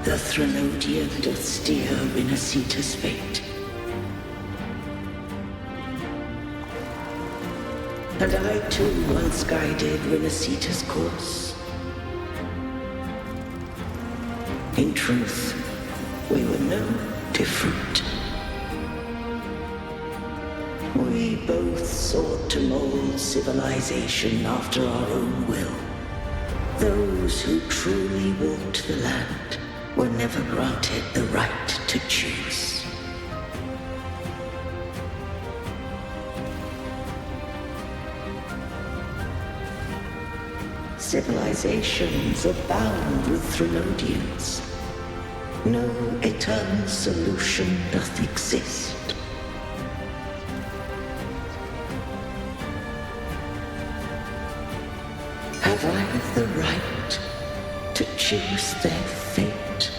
The Threnodian doth steer Rinascita's fate. And I too once guided Rinascita's course. In truth, we were no different. We both sought to mold civilization after our own will. Those who truly walked the land were never granted the right to choose. Civilizations abound with Threnodians. No eternal solution doth exist. Have I the right to choose their fate?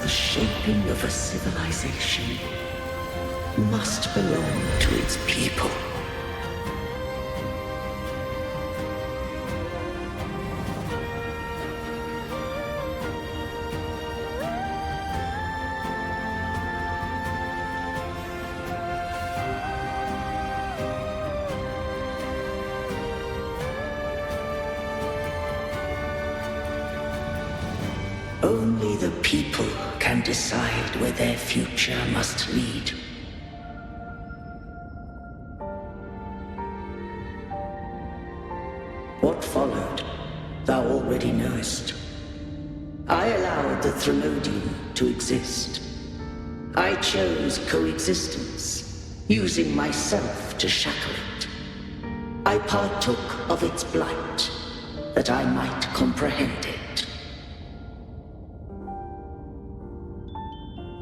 The shaping of a civilization must belong to its people. Only the people can decide where their future must lead. What followed, thou already knowest. I allowed the Threnodian to exist. I chose coexistence, using myself to shackle it. I partook of its blight, that I might comprehend it.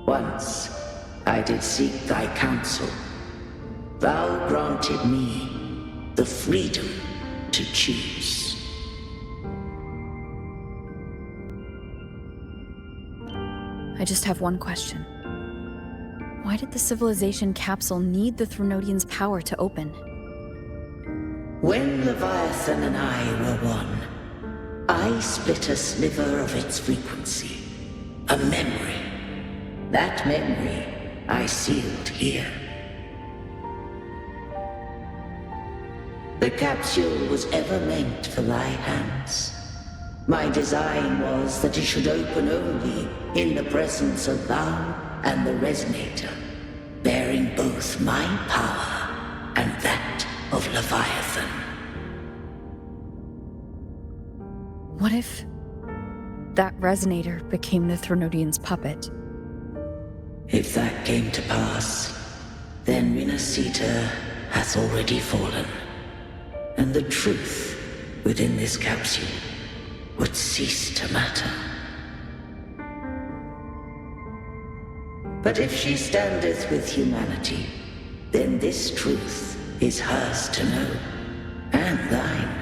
Once I did seek thy counsel. Thou granted me the freedom to choose. I just have one question. Why did the civilization capsule need the Threnodian's power to open? When Leviathan and I were one, I split a sliver of its frequency, a memory. That memory I sealed here. The capsule was ever meant for thy hands. My design was that it should open only in the presence of thou and the Resonator, bearing both my power and that of Leviathan. What if that Resonator became the Threnodian's puppet? If that came to pass, then Rinascita has already fallen, and the truth within this capsule would cease to matter. But if she standeth with humanity, then this truth is hers to know, and thine.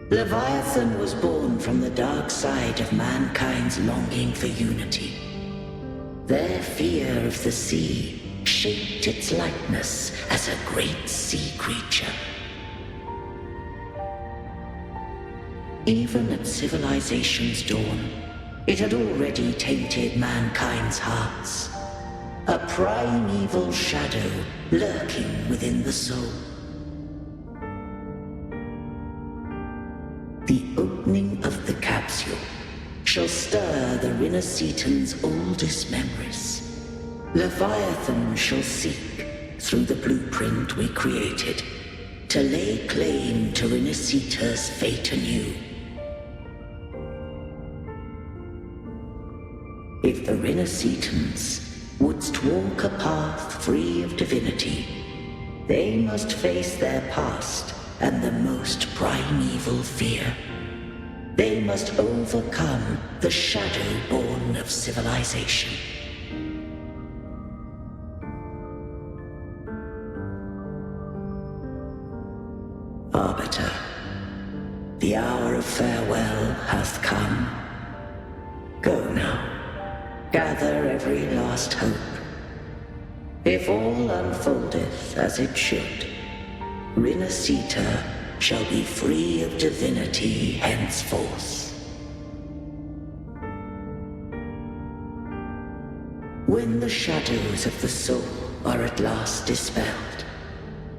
Leviathan was born from the dark side of mankind's longing for unity. Their fear of the sea shaped its likeness as a great sea creature. Even at civilization's dawn, it had already tainted mankind's hearts. A primeval shadow lurking within the soul. The opening of the capsule shall stir the Rinascitan's oldest memories. Leviathan shall seek, through the blueprint we created, to lay claim to Rinascita's fate anew. If the Rinascitans wouldst walk a path free of divinity, they must face their past and the most primeval fear. They must overcome the shadow born of civilization. Arbiter, the hour of farewell hath come. Go now. Gather every last hope. If all unfoldeth as it should, Rinascita shall be free of divinity henceforth. When the shadows of the soul are at last dispelled,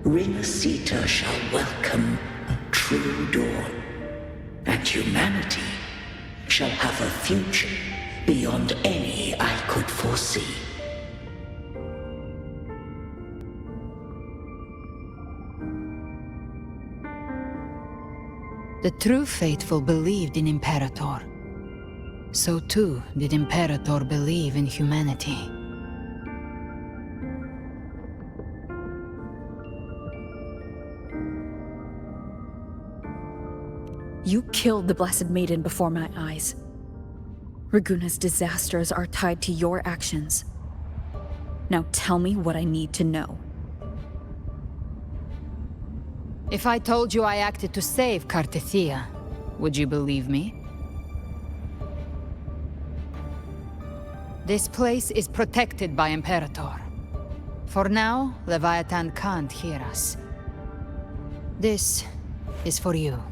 Rinascita shall welcome a true dawn, and humanity shall have a future beyond any I could foresee. The true faithful believed in Imperator. So too did Imperator believe in humanity. You killed the Blessed Maiden before my eyes. Raguna's disasters are tied to your actions. Now tell me what I need to know. If I told you I acted to save Cartethyia, would you believe me? This place is protected by Imperator. For now, Leviathan can't hear us. This is for you.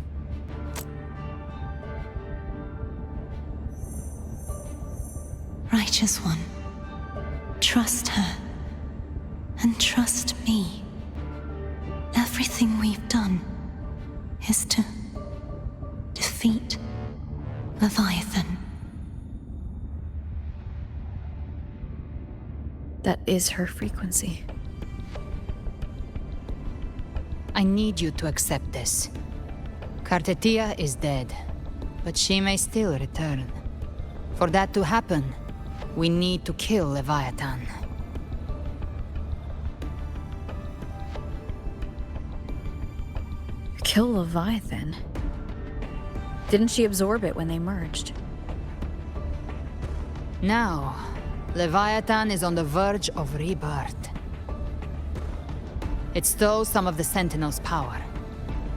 Righteous One, trust her, and trust me. Everything we've done is to defeat Leviathan. That is her frequency. I need you to accept this. Cartethyia is dead, but she may still return. For that to happen, we need to kill Leviathan. Kill Leviathan? Didn't she absorb it when they merged? Now, Leviathan is on the verge of rebirth. It stole some of the Sentinel's power.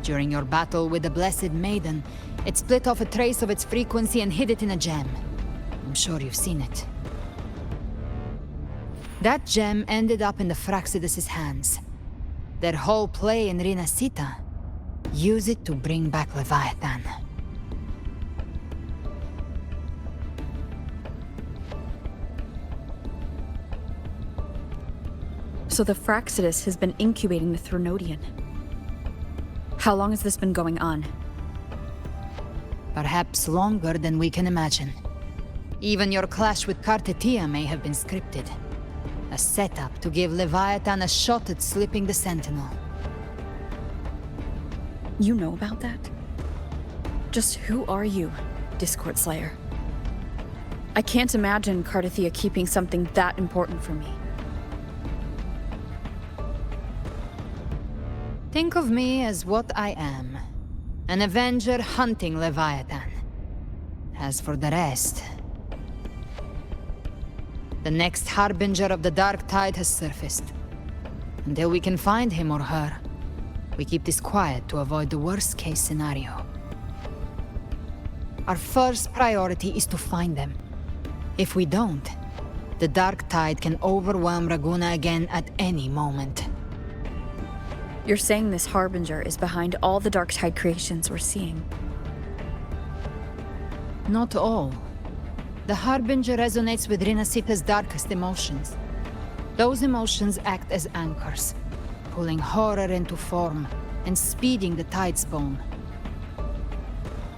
During your battle with the Blessed Maiden, it split off a trace of its frequency and hid it in a gem. I'm sure you've seen it. That gem ended up in the Fraxidus' hands. Their whole play in Rinascita. Use it to bring back Leviathan. So the Fraxidus has been incubating the Threnodian. How long has this been going on? Perhaps longer than we can imagine. Even your clash with Cartethyia may have been scripted. A setup to give Leviathan a shot at slipping the Sentinel. You know about that? Just who are you, Discord Slayer? I can't imagine Cartethyia keeping something that important from me. Think of me as what I am. An Avenger hunting Leviathan. As for the rest... The next Harbinger of the Dark Tide has surfaced. Until we can find him or her, we keep this quiet to avoid the worst-case scenario. Our first priority is to find them. If we don't, the Dark Tide can overwhelm Raguna again at any moment. You're saying this Harbinger is behind all the Dark Tide creations we're seeing? Not all. The Harbinger resonates with Rinascita's darkest emotions. Those emotions act as anchors, pulling horror into form and speeding the Tidespawn.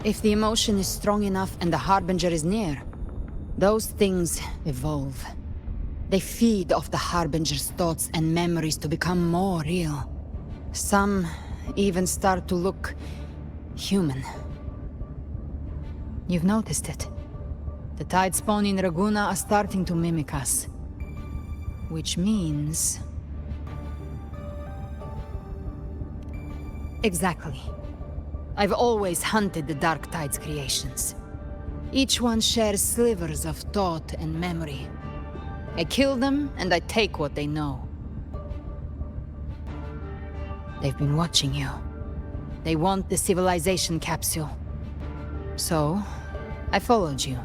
If the emotion is strong enough and the Harbinger is near, those things evolve. They feed off the Harbinger's thoughts and memories to become more real. Some even start to look human. You've noticed it. The Tidespawn in Raguna are starting to mimic us. Which means... Exactly. I've always hunted the Dark Tide's creations. Each one shares slivers of thought and memory. I kill them, and I take what they know. They've been watching you. They want the civilization capsule. So, I followed you.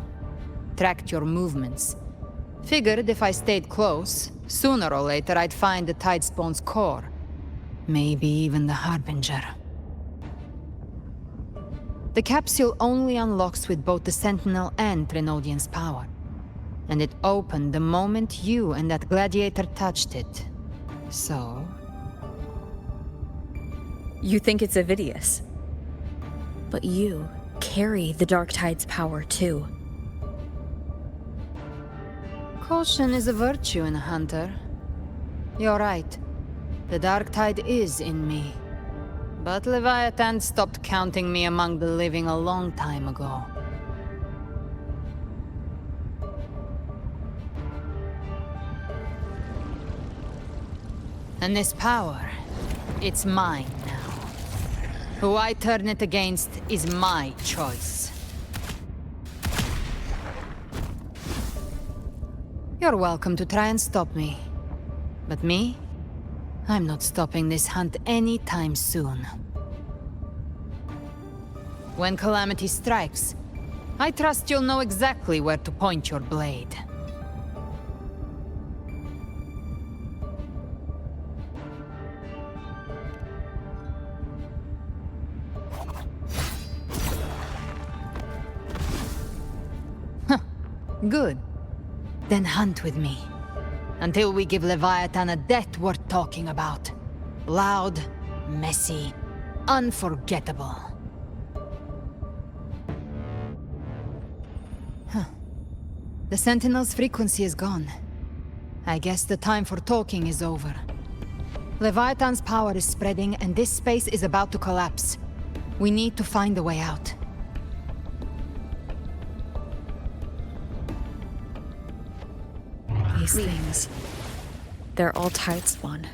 Tracked your movements. Figured if I stayed close, sooner or later I'd find the Tidespawn's core. Maybe even the Harbinger. The capsule only unlocks with both the Sentinel and Threnodian's power. And it opened the moment you and that gladiator touched it. So... You think it's Avidius. But you carry the Dark Tide's power too. Caution is a virtue in a hunter. You're right. The Dark Tide is in me. But Leviathan stopped counting me among the living a long time ago. And this power, it's mine now. Who I turn it against is my choice. You're welcome to try and stop me. But me? I'm not stopping this hunt anytime soon. When calamity strikes, I trust you'll know exactly where to point your blade. Huh. Good. Then hunt with me. Until we give Leviathan a death worth talking about. Loud, messy, unforgettable. Huh. The Sentinel's frequency is gone. I guess the time for talking is over. Leviathan's power is spreading and this space is about to collapse. We need to find a way out. These things... They're all Tidespawn.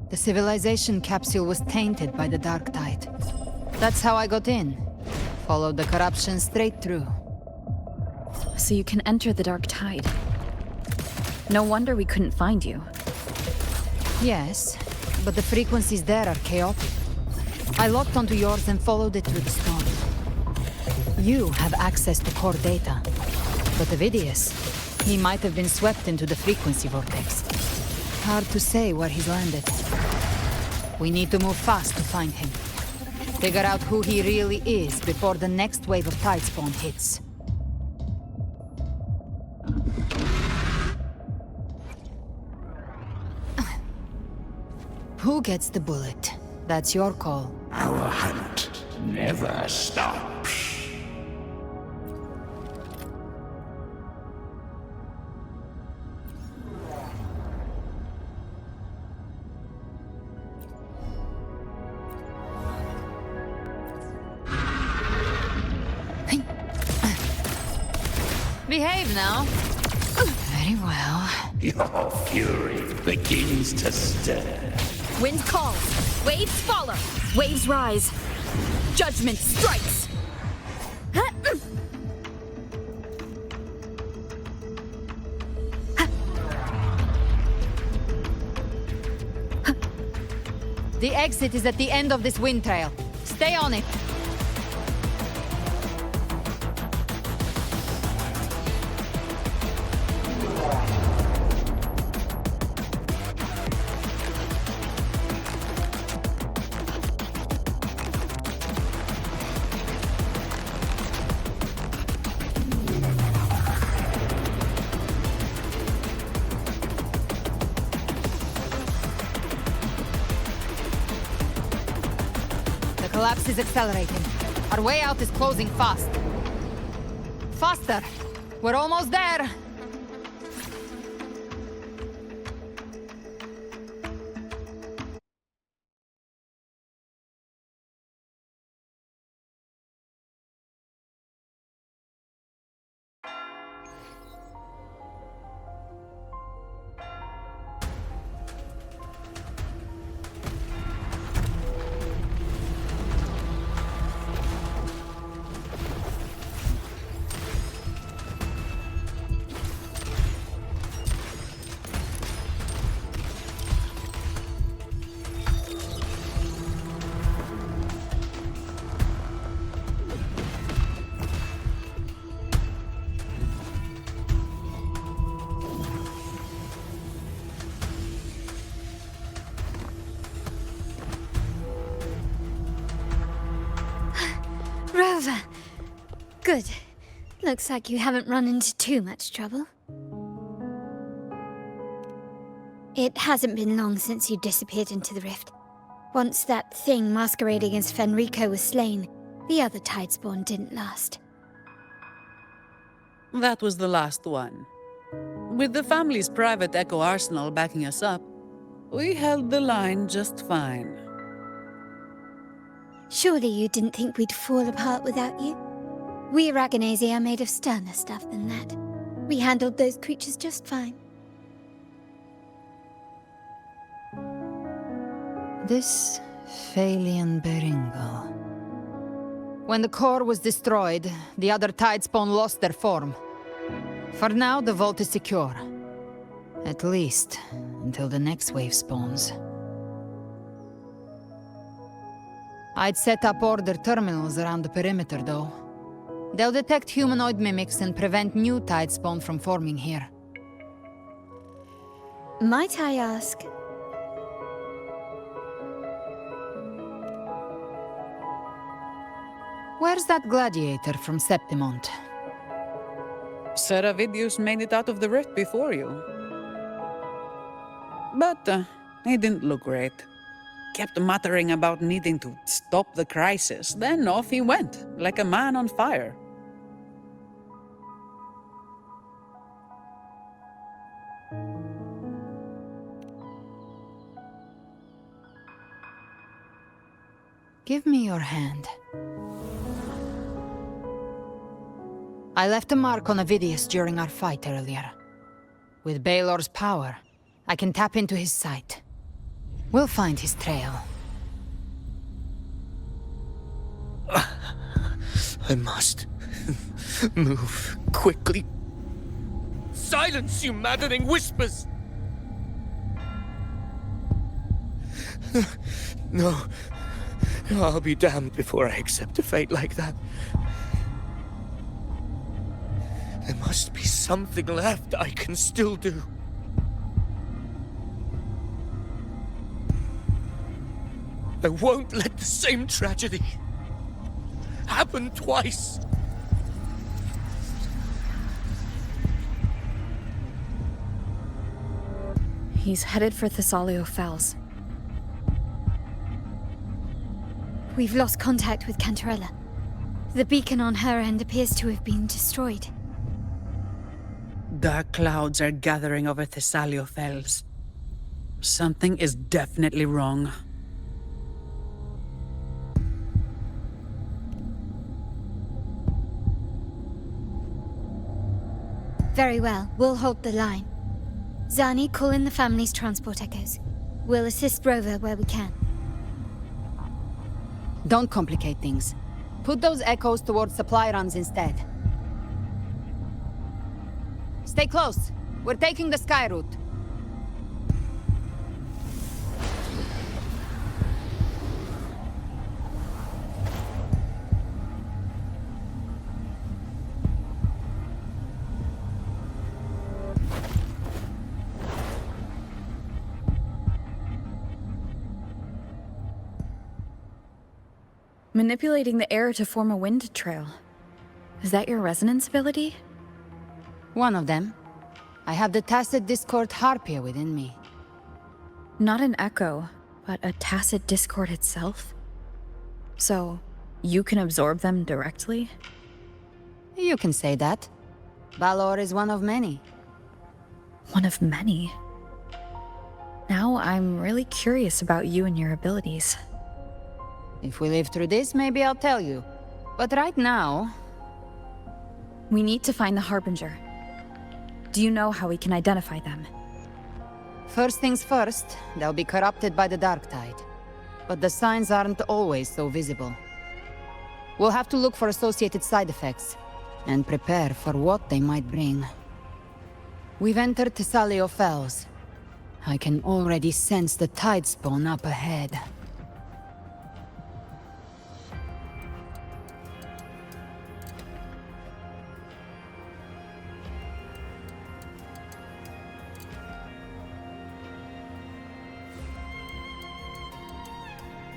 The civilization capsule was tainted by the Dark Tide. That's how I got in. Followed the corruption straight through. So you can enter the Dark Tide. No wonder we couldn't find you. Yes, but the frequencies there are chaotic. I locked onto yours and followed it through the storm. You have access to core data, but Avidius, he might have been swept into the frequency vortex. Hard to say where he's landed. We need to move fast to find him. Figure out who he really is before the next wave of Tidespawn hits. Who gets the bullet? That's your call. Our hunt never stops. Behave now. Very well. Your fury begins to stir. Wind calls. Waves follow. Waves rise. Judgment strikes. The exit is at the end of this wind trail. Stay on it. Collapse is accelerating. Our way out is closing fast. Faster! We're almost there! Rover! Good. Looks like you haven't run into too much trouble. It hasn't been long since you disappeared into the rift. Once that thing masquerading as Fenrico was slain, the other Tidespawn didn't last. That was the last one. With the family's private echo arsenal backing us up, we held the line just fine. Surely you didn't think we'd fall apart without you? We Aragonese are made of sterner stuff than that. We handled those creatures just fine. This Phalian Beringo. When the core was destroyed, the other Tidespawn lost their form. For now, the vault is secure. At least, until the next wave spawns. I'd set up order terminals around the perimeter, though. They'll detect humanoid mimics and prevent new Tidespawn from forming here. Might I ask? Where's that gladiator from Septimont? Seravidius made it out of the rift before you. But he didn't look great. Kept muttering about needing to stop the crisis, then off he went, like a man on fire. Give me your hand. I left a mark on Avidius during our fight earlier. With Baelor's power, I can tap into his sight. We'll find his trail. I must move quickly. Silence, you maddening whispers! No. I'll be damned before I accept a fate like that. There must be something left I can still do. I won't let the same tragedy happen twice. He's headed for Thessalio Fells. We've lost contact with Cantarella. The beacon on her end appears to have been destroyed. Dark clouds are gathering over Thessalio Fells. Something is definitely wrong. Very well, we'll hold the line. Zani, call in the family's transport echoes. We'll assist Rover where we can. Don't complicate things. Put those echoes towards supply runs instead. Stay close. We're taking the sky route. Manipulating the air to form a wind trail. Is that your resonance ability? One of them. I have the tacit discord harpia within me. Not an echo, but a tacit discord itself? So, you can absorb them directly? You can say that. Balor is one of many. One of many? Now I'm really curious about you and your abilities. If we live through this, maybe I'll tell you. But right now... We need to find the Harbinger. Do you know how we can identify them? First things first, they'll be corrupted by the Dark Tide. But the signs aren't always so visible. We'll have to look for associated side effects, and prepare for what they might bring. We've entered Thessalio Fells. I can already sense the tide spawn up ahead.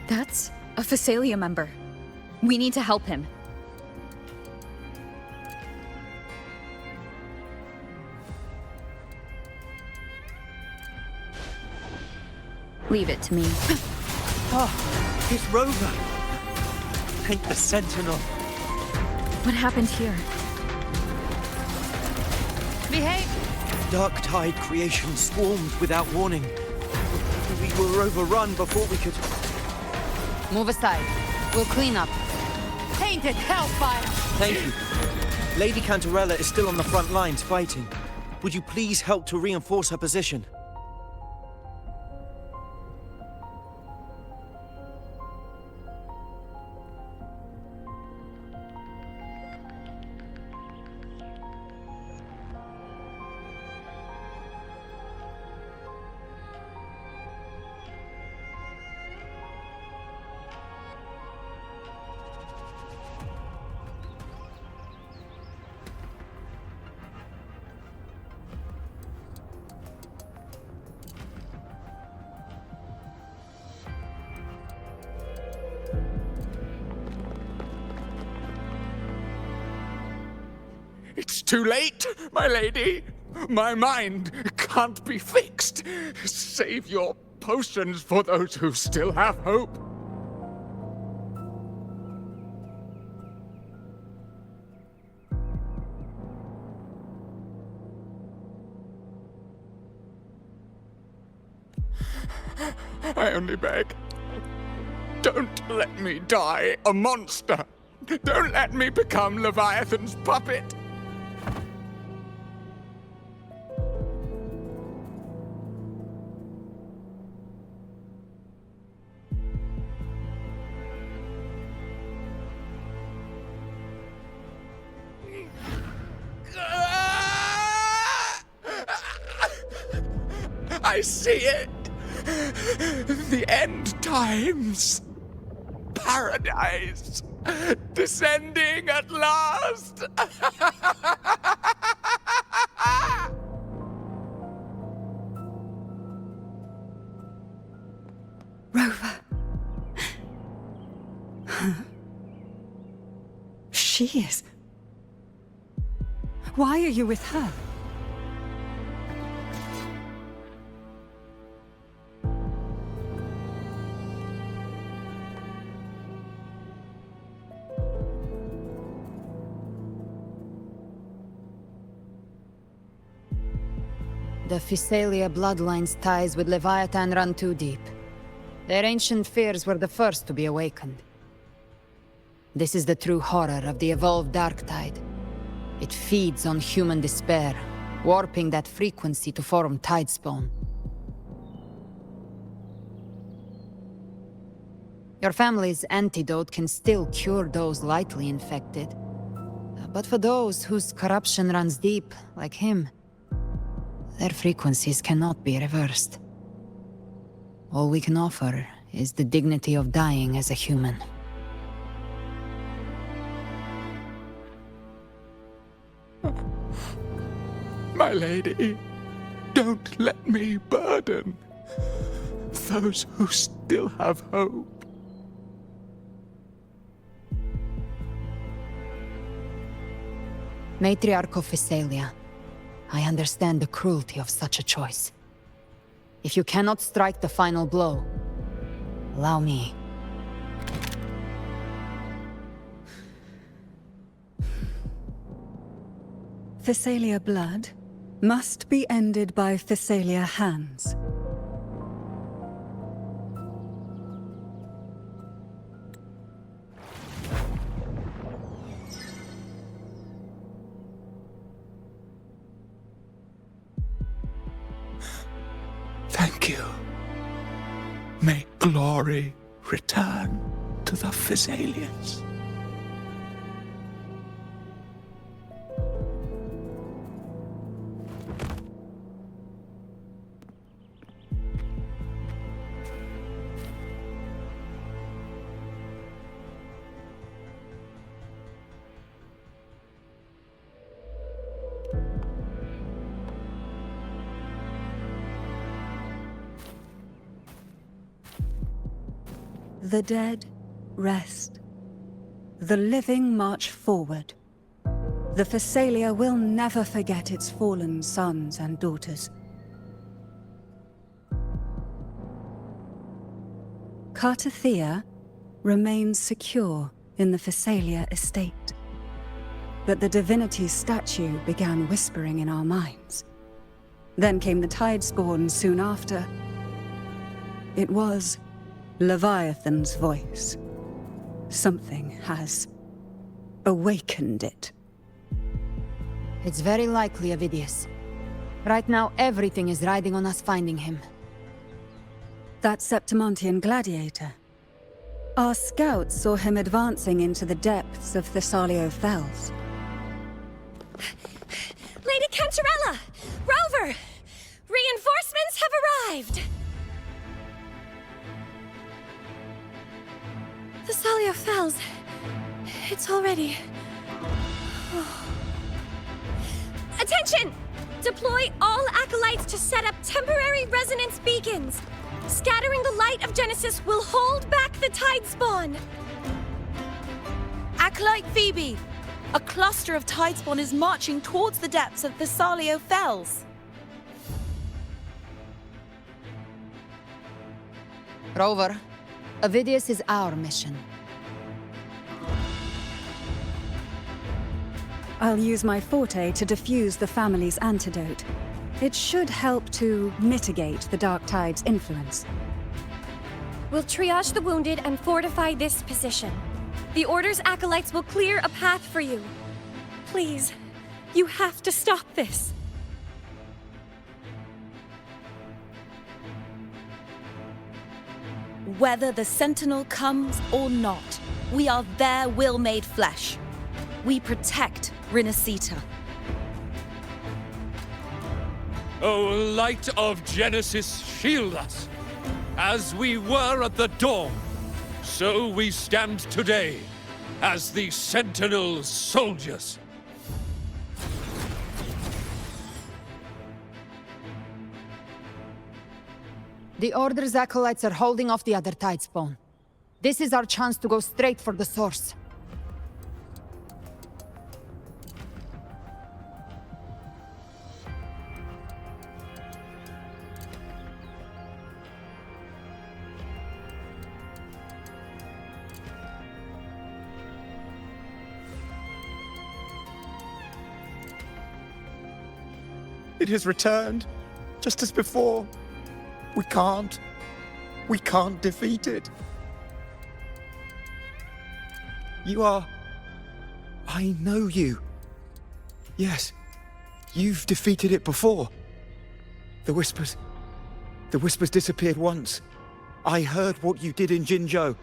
That's a Phasalia member. We need to help him. Leave it to me. Oh, it's Rover! Ain't the Sentinel. What happened here? Behave! Dark Tide creation swarmed without warning. We were overrun before we could... Move aside. We'll clean up. Tainted hellfire! Thank you. Lady Cantarella is still on the front lines fighting. Would you please help to reinforce her position? It's too late, my lady. My mind can't be fixed. Save your potions for those who still have hope. I only beg. Don't let me die a monster. Don't let me become Leviathan's puppet. I see it! The end times! Paradise! Descending at last! Rover. She is. Why are you with her? The Physalia bloodline's ties with Leviathan run too deep. Their ancient fears were the first to be awakened. This is the true horror of the evolved dark tide. It feeds on human despair, warping that frequency to form tidespawn. Your family's antidote can still cure those lightly infected. But for those whose corruption runs deep, like him, their frequencies cannot be reversed. All we can offer is the dignity of dying as a human. My lady, don't let me burden those who still have hope. Matriarch of Physalia, I understand the cruelty of such a choice. If you cannot strike the final blow, allow me. Physalia blood must be ended by Physalia hands. Thank you. May glory return to the Physalians. The dead rest. The living march forward. The Physalia will never forget its fallen sons and daughters. Cartethyia remains secure in the Physalia estate. But the divinity's statue began whispering in our minds. Then came the Tidespawn soon after. It was Leviathan's voice. Something has awakened it. It's very likely, Avidius. Right now, everything is riding on us finding him. That Septimontian gladiator. Our scouts saw him advancing into the depths of Thessalio Fells. Lady Cantarella! Rover! Reinforcements have arrived! Thessalio Fells. It's already... Attention! Deploy all acolytes to set up temporary resonance beacons. Scattering the light of Genesis will hold back the Tidespawn. Acolyte Phoebe! A cluster of Tidespawn is marching towards the depths of Thessalio Fells. Rover, Avidius is our mission. I'll use my forte to defuse the family's antidote. It should help to mitigate the Dark Tide's influence. We'll triage the wounded and fortify this position. The Order's acolytes will clear a path for you. Please, you have to stop this. Whether the Sentinel comes or not, we are their will made flesh. We protect Rinescita. O light of Genesis, shield us! As we were at the dawn, so we stand today, as the Sentinel soldiers. The Order's acolytes are holding off the other Tidespawn. This is our chance to go straight for the source. It has returned. just as before. We can't defeat it. You are... I know you. Yes, you've defeated it before. The Whispers disappeared once. I heard what you did in Jinzhou.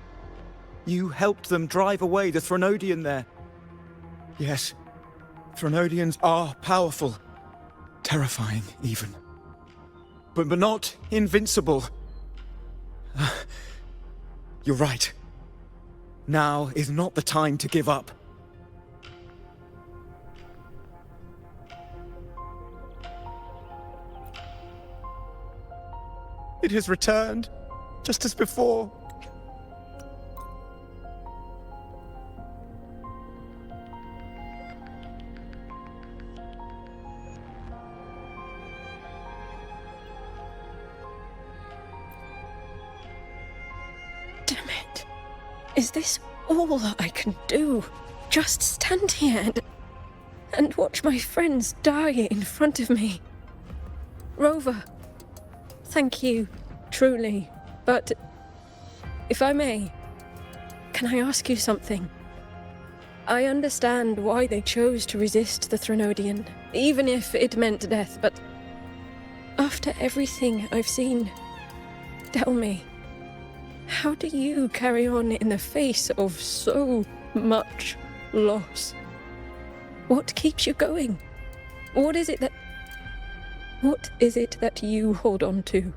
You helped them drive away the Threnodian there. Yes, Threnodians are powerful. Terrifying, even. But not invincible. You're right. Now is not the time to give up. It has returned, just as before. Damn it. Is this all I can do? Just stand here and watch my friends die in front of me? Rover, thank you, truly, but if I may, can I ask you something? I understand why they chose to resist the Threnodian, even if it meant death, but after everything I've seen, tell me, how do you carry on in the face of so much loss? What keeps you going? What is it that you hold on to?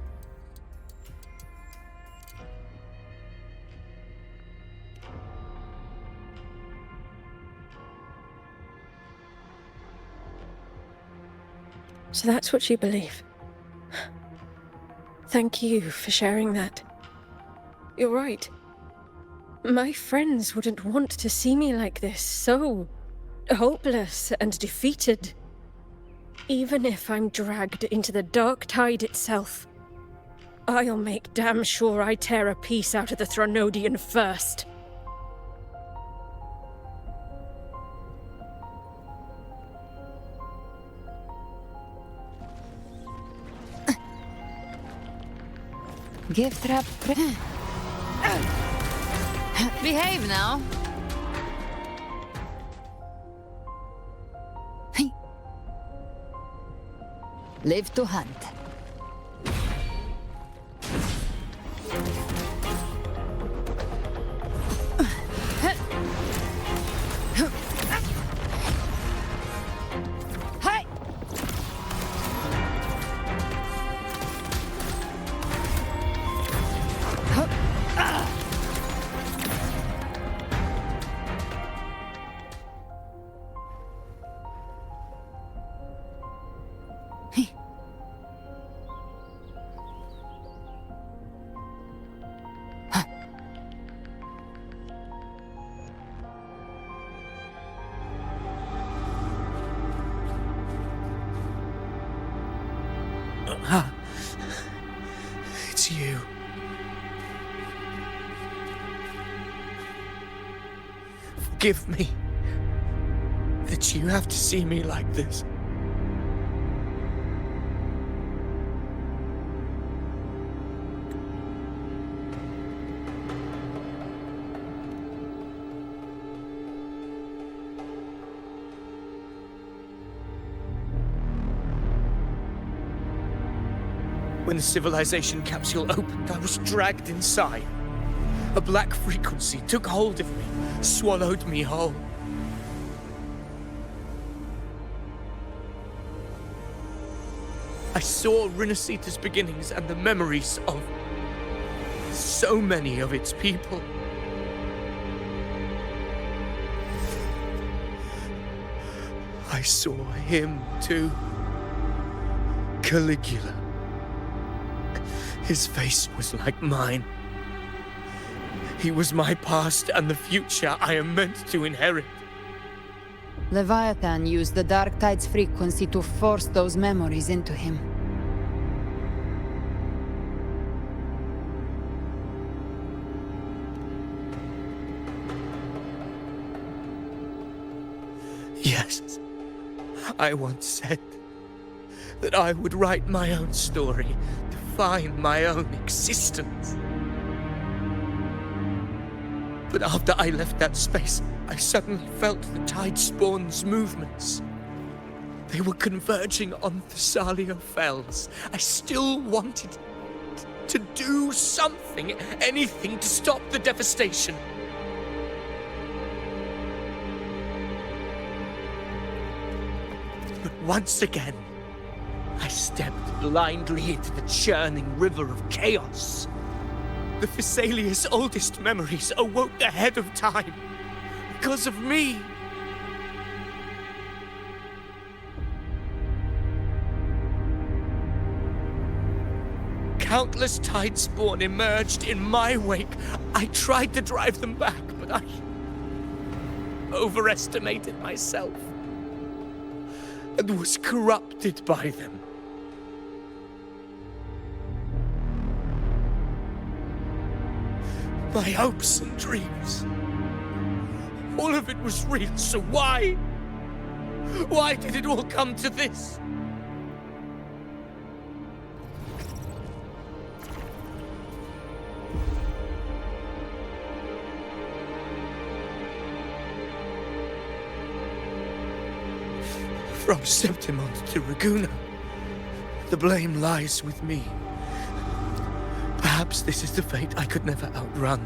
So that's what you believe. Thank you for sharing that. You're right. My friends wouldn't want to see me like this, so hopeless and defeated. Even if I'm dragged into the dark tide itself, I'll make damn sure I tear a piece out of the Threnodian first. Gift wrap. Behave now. Live to hunt. It's you. Forgive me that you have to see me like this. When the civilization capsule opened, I was dragged inside. A black frequency took hold of me, swallowed me whole. I saw Rinascita's beginnings and the memories of so many of its people. I saw him too. Caligula. His face was like mine. He was my past and the future I am meant to inherit. Leviathan used the Dark Tide's frequency to force those memories into him. Yes, I once said that I would write my own story, define my own existence. But after I left that space, I suddenly felt the Tidespawn's movements. They were converging on Thessalia Fells. I still wanted to do something, anything to stop the devastation. But once again, I stepped blindly into the churning river of chaos. The Thessalia's oldest memories awoke ahead of time because of me. Countless Tidespawn emerged in my wake. I tried to drive them back, but I overestimated myself and was corrupted by them. My hopes and dreams, all of it was real, so why? Why did it all come to this? From Septimont to Ragusa, the blame lies with me. Perhaps this is the fate I could never outrun.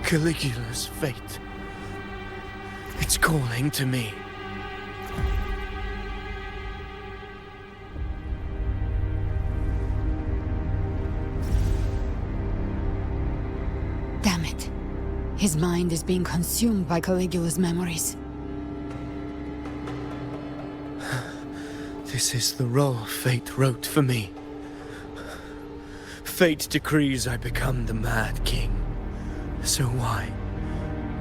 Caligula's fate. It's calling to me. Damn it. His mind is being consumed by Caligula's memories. This is the role fate wrote for me. Fate decrees I become the Mad King. So why?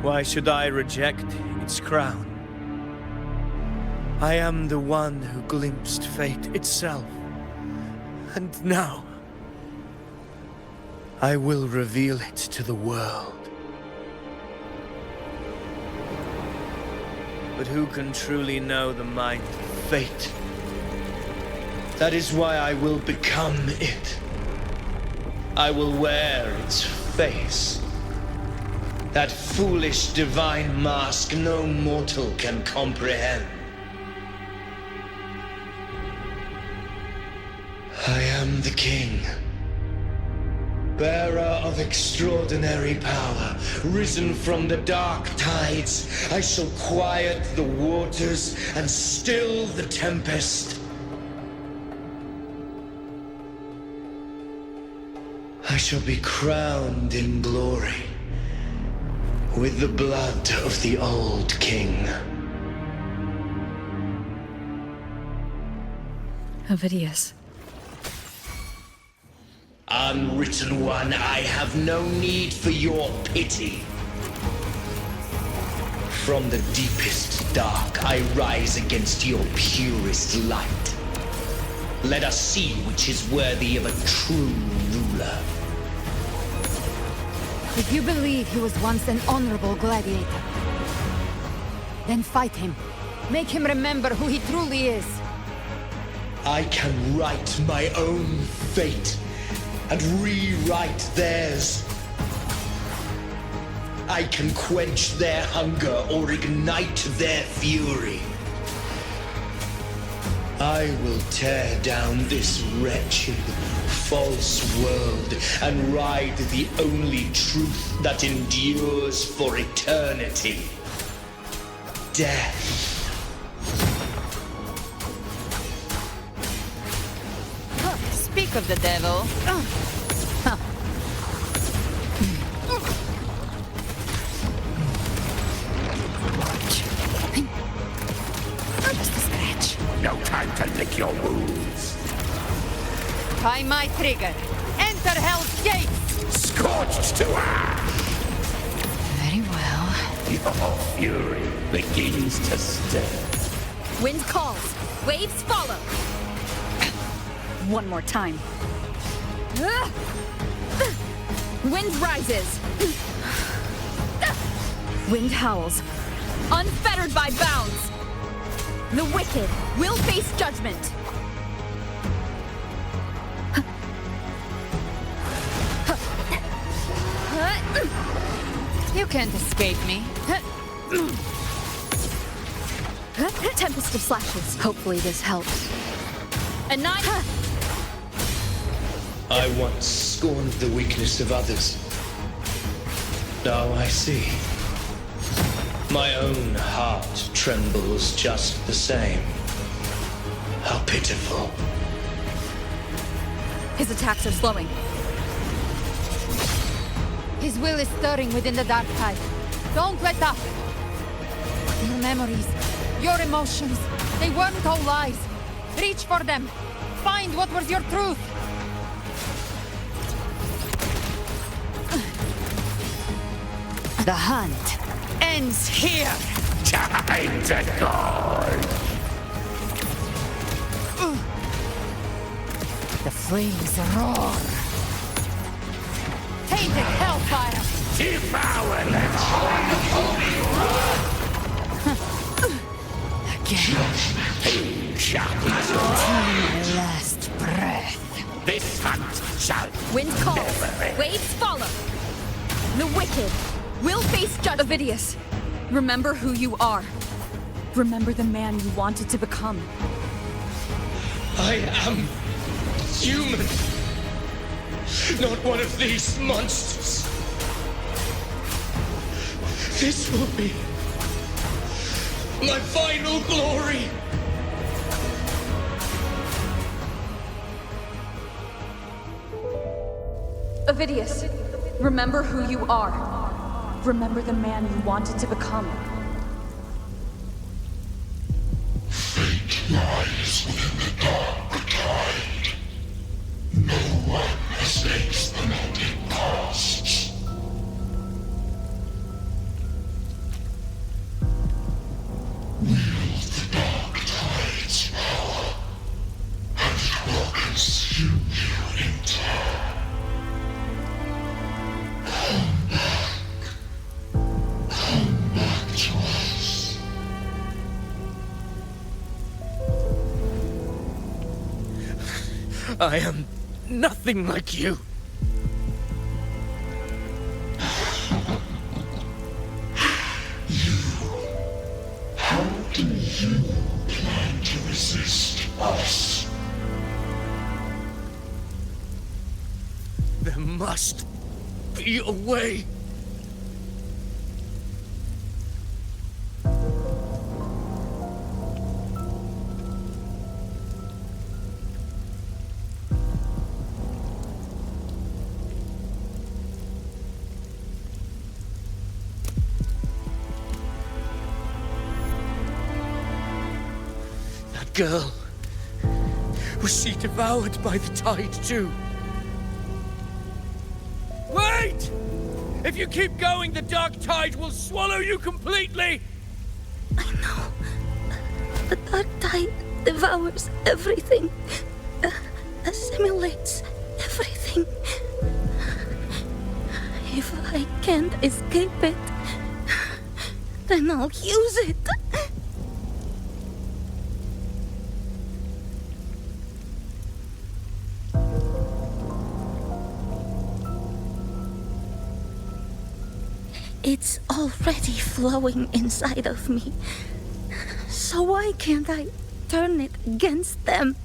Why should I reject its crown? I am the one who glimpsed fate itself. And now, I will reveal it to the world. But who can truly know the mind of fate? That is why I will become it. I will wear its face. That foolish divine mask no mortal can comprehend. I am the king, bearer of extraordinary power, risen from the dark tides. I shall quiet the waters and still the tempest. I shall be crowned in glory with the blood of the old king. Ovidius. Unwritten one, I have no need for your pity. From the deepest dark, I rise against your purest light. Let us see which is worthy of a true ruler. If you believe he was once an honorable gladiator, then fight him. Make him remember who he truly is. I can write my own fate and rewrite theirs. I can quench their hunger or ignite their fury. I will tear down this wretched, false world and ride the only truth that endures for eternity. Death. Speak of the devil. Just a scratch. No time to lick your wounds. By my trigger. Enter Hell's Gates! Scorched to ash! Very well. Your fury begins to stir. Wind calls. Waves follow. One more time. Wind rises. Wind howls. Unfettered by bounds. The wicked will face judgment. can't escape me. Tempest of slashes. Hopefully this helps. And nine. I once scorned the weakness of others. Now I see. My own heart trembles just the same. How pitiful. His attacks are slowing. His will is stirring within the dark tide. Don't let up! Your memories, your emotions, they weren't all lies. Reach for them. Find what was your truth. The hunt ends here. Time to go. The flames roar. Tainted hellfire. Devour them. Again. Till my last breath. This hunt shall Wind calls. never end. Waves follow. The wicked will face judgment. Ovidius, remember who you are. Remember the man you wanted to become. I am human. Not one of these monsters. This will be my final glory. Ovidius, remember who you are. Remember the man you wanted to become. Fate lies within the dark tide. No one escapes the melting pasts. Wield the dark tide's power, and it will consume you in turn. Come back to us. I am nothing like you. How do you plan to resist us? There must be a way. That girl. Was she devoured by the tide too? Wait! If you keep going, the dark tide will swallow you completely! I know. The dark tide devours everything. Assimilates everything. If I can't escape it, then I'll use it. It's already flowing inside of me. So why can't I turn it against them?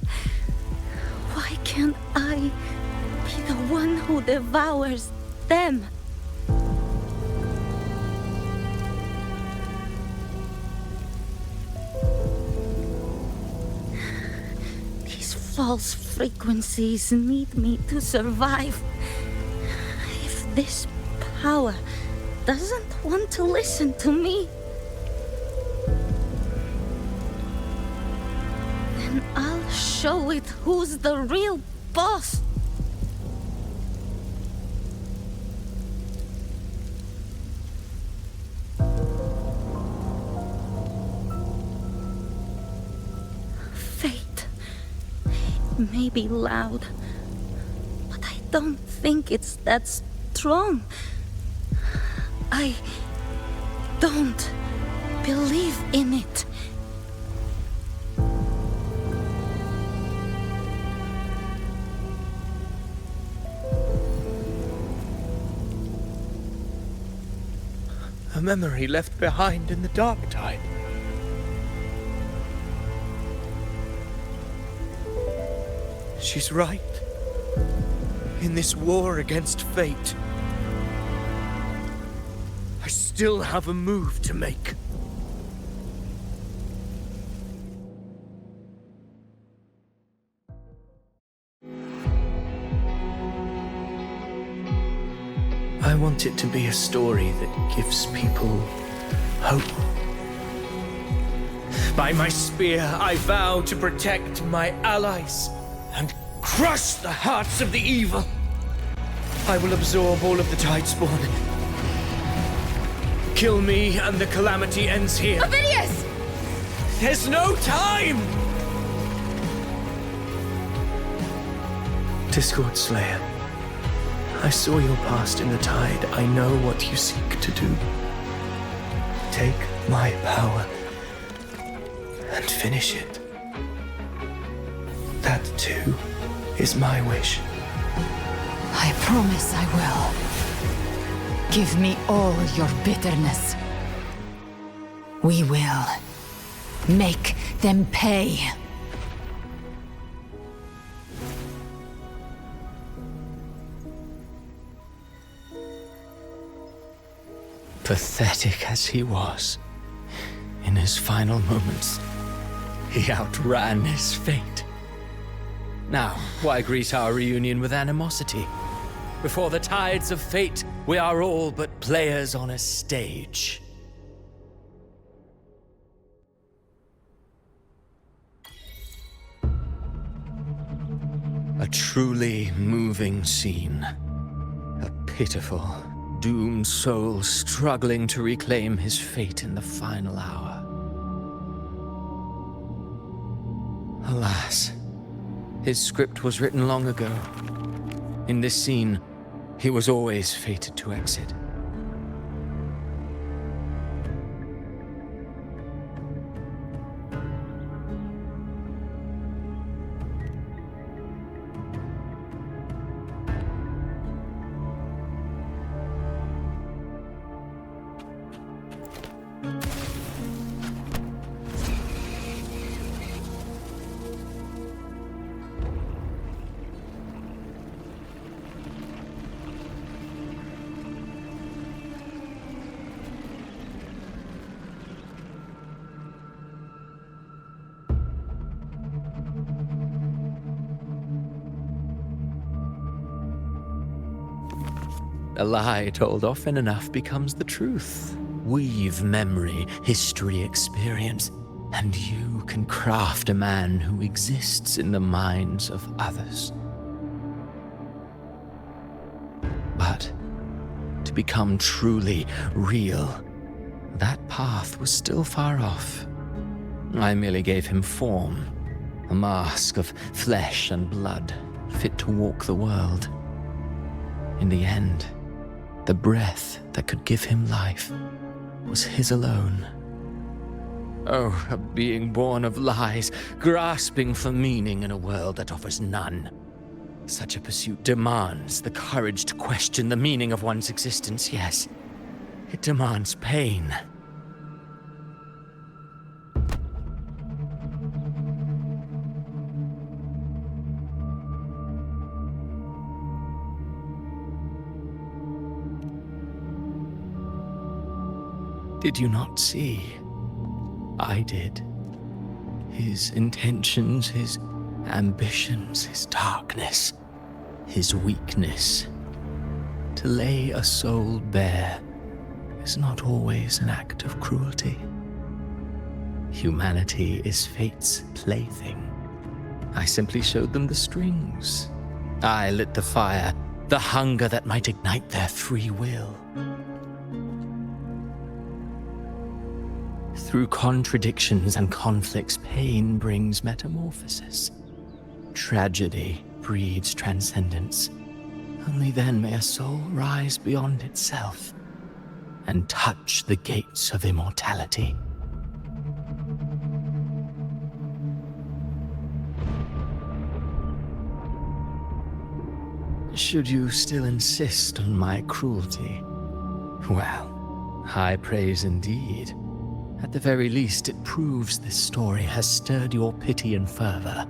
Why can't I be the one who devours them? These false frequencies need me to survive. If this power doesn't want to listen to me, then I'll show it who's the real boss. Fate may be loud, but I don't think it's that strong. I don't believe in it. A memory left behind in the dark tide. She's right. In this war against fate, I still have a move to make. I want it to be a story that gives people hope. By my spear, I vow to protect my allies and crush the hearts of the evil. I will absorb all of the Tidespawn. Kill me and the calamity ends here. Avidius! There's no time! Discord Slayer, I saw your past in the tide. I know what you seek to do. Take my power and finish it. That too is my wish. I promise I will. Give me all your bitterness. We will make them pay. Pathetic as he was, in his final moments, he outran his fate. Now, why greet our reunion with animosity? Before the tides of fate, we are all but players on a stage. A truly moving scene. A pitiful, doomed soul struggling to reclaim his fate in the final hour. Alas, his script was written long ago. In this scene, he was always fated to exit. A lie told often enough becomes the truth. Weave memory, history, experience, and you can craft a man who exists in the minds of others. But to become truly real, that path was still far off. I merely gave him form, a mask of flesh and blood, fit to walk the world. In the end, the breath that could give him life was his alone. Oh, a being born of lies, grasping for meaning in a world that offers none. Such a pursuit demands the courage to question the meaning of one's existence, yes. It demands pain. Did you not see? I did. His intentions, his ambitions, his darkness, his weakness. To lay a soul bare is not always an act of cruelty. Humanity is fate's plaything. I simply showed them the strings. I lit the fire, the hunger that might ignite their free will. Through contradictions and conflicts, pain brings metamorphosis. Tragedy breeds transcendence. Only then may a soul rise beyond itself and touch the gates of immortality. Should you still insist on my cruelty, well, High praise indeed. At the very least, it proves this story has stirred your pity and fervor.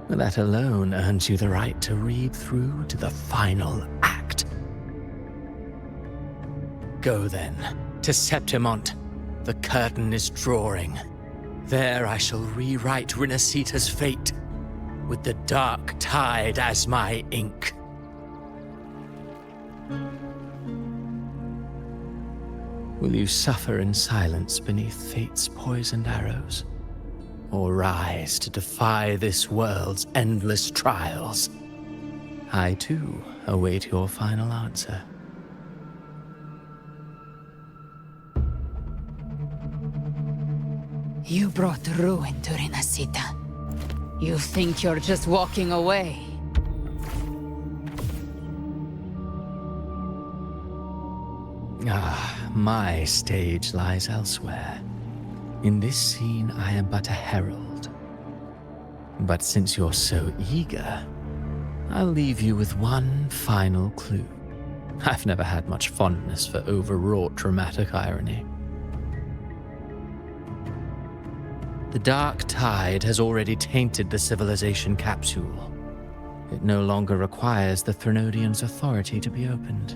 That alone earns you the right to read through to the final act. Go then, to Septimont. The curtain is drawing. There I shall rewrite Rinascita's fate, with the dark tide as my ink. Will you suffer in silence beneath fate's poisoned arrows? Or rise to defy this world's endless trials? I too await your final answer. You brought ruin to Rinascita. You think you're just walking away? My stage lies elsewhere. In this scene, I am but a herald. But since you're so eager, I'll leave you with one final clue. I've never had much fondness for overwrought dramatic irony. The dark tide has already tainted the civilization capsule. It no longer requires the Threnodians' authority to be opened.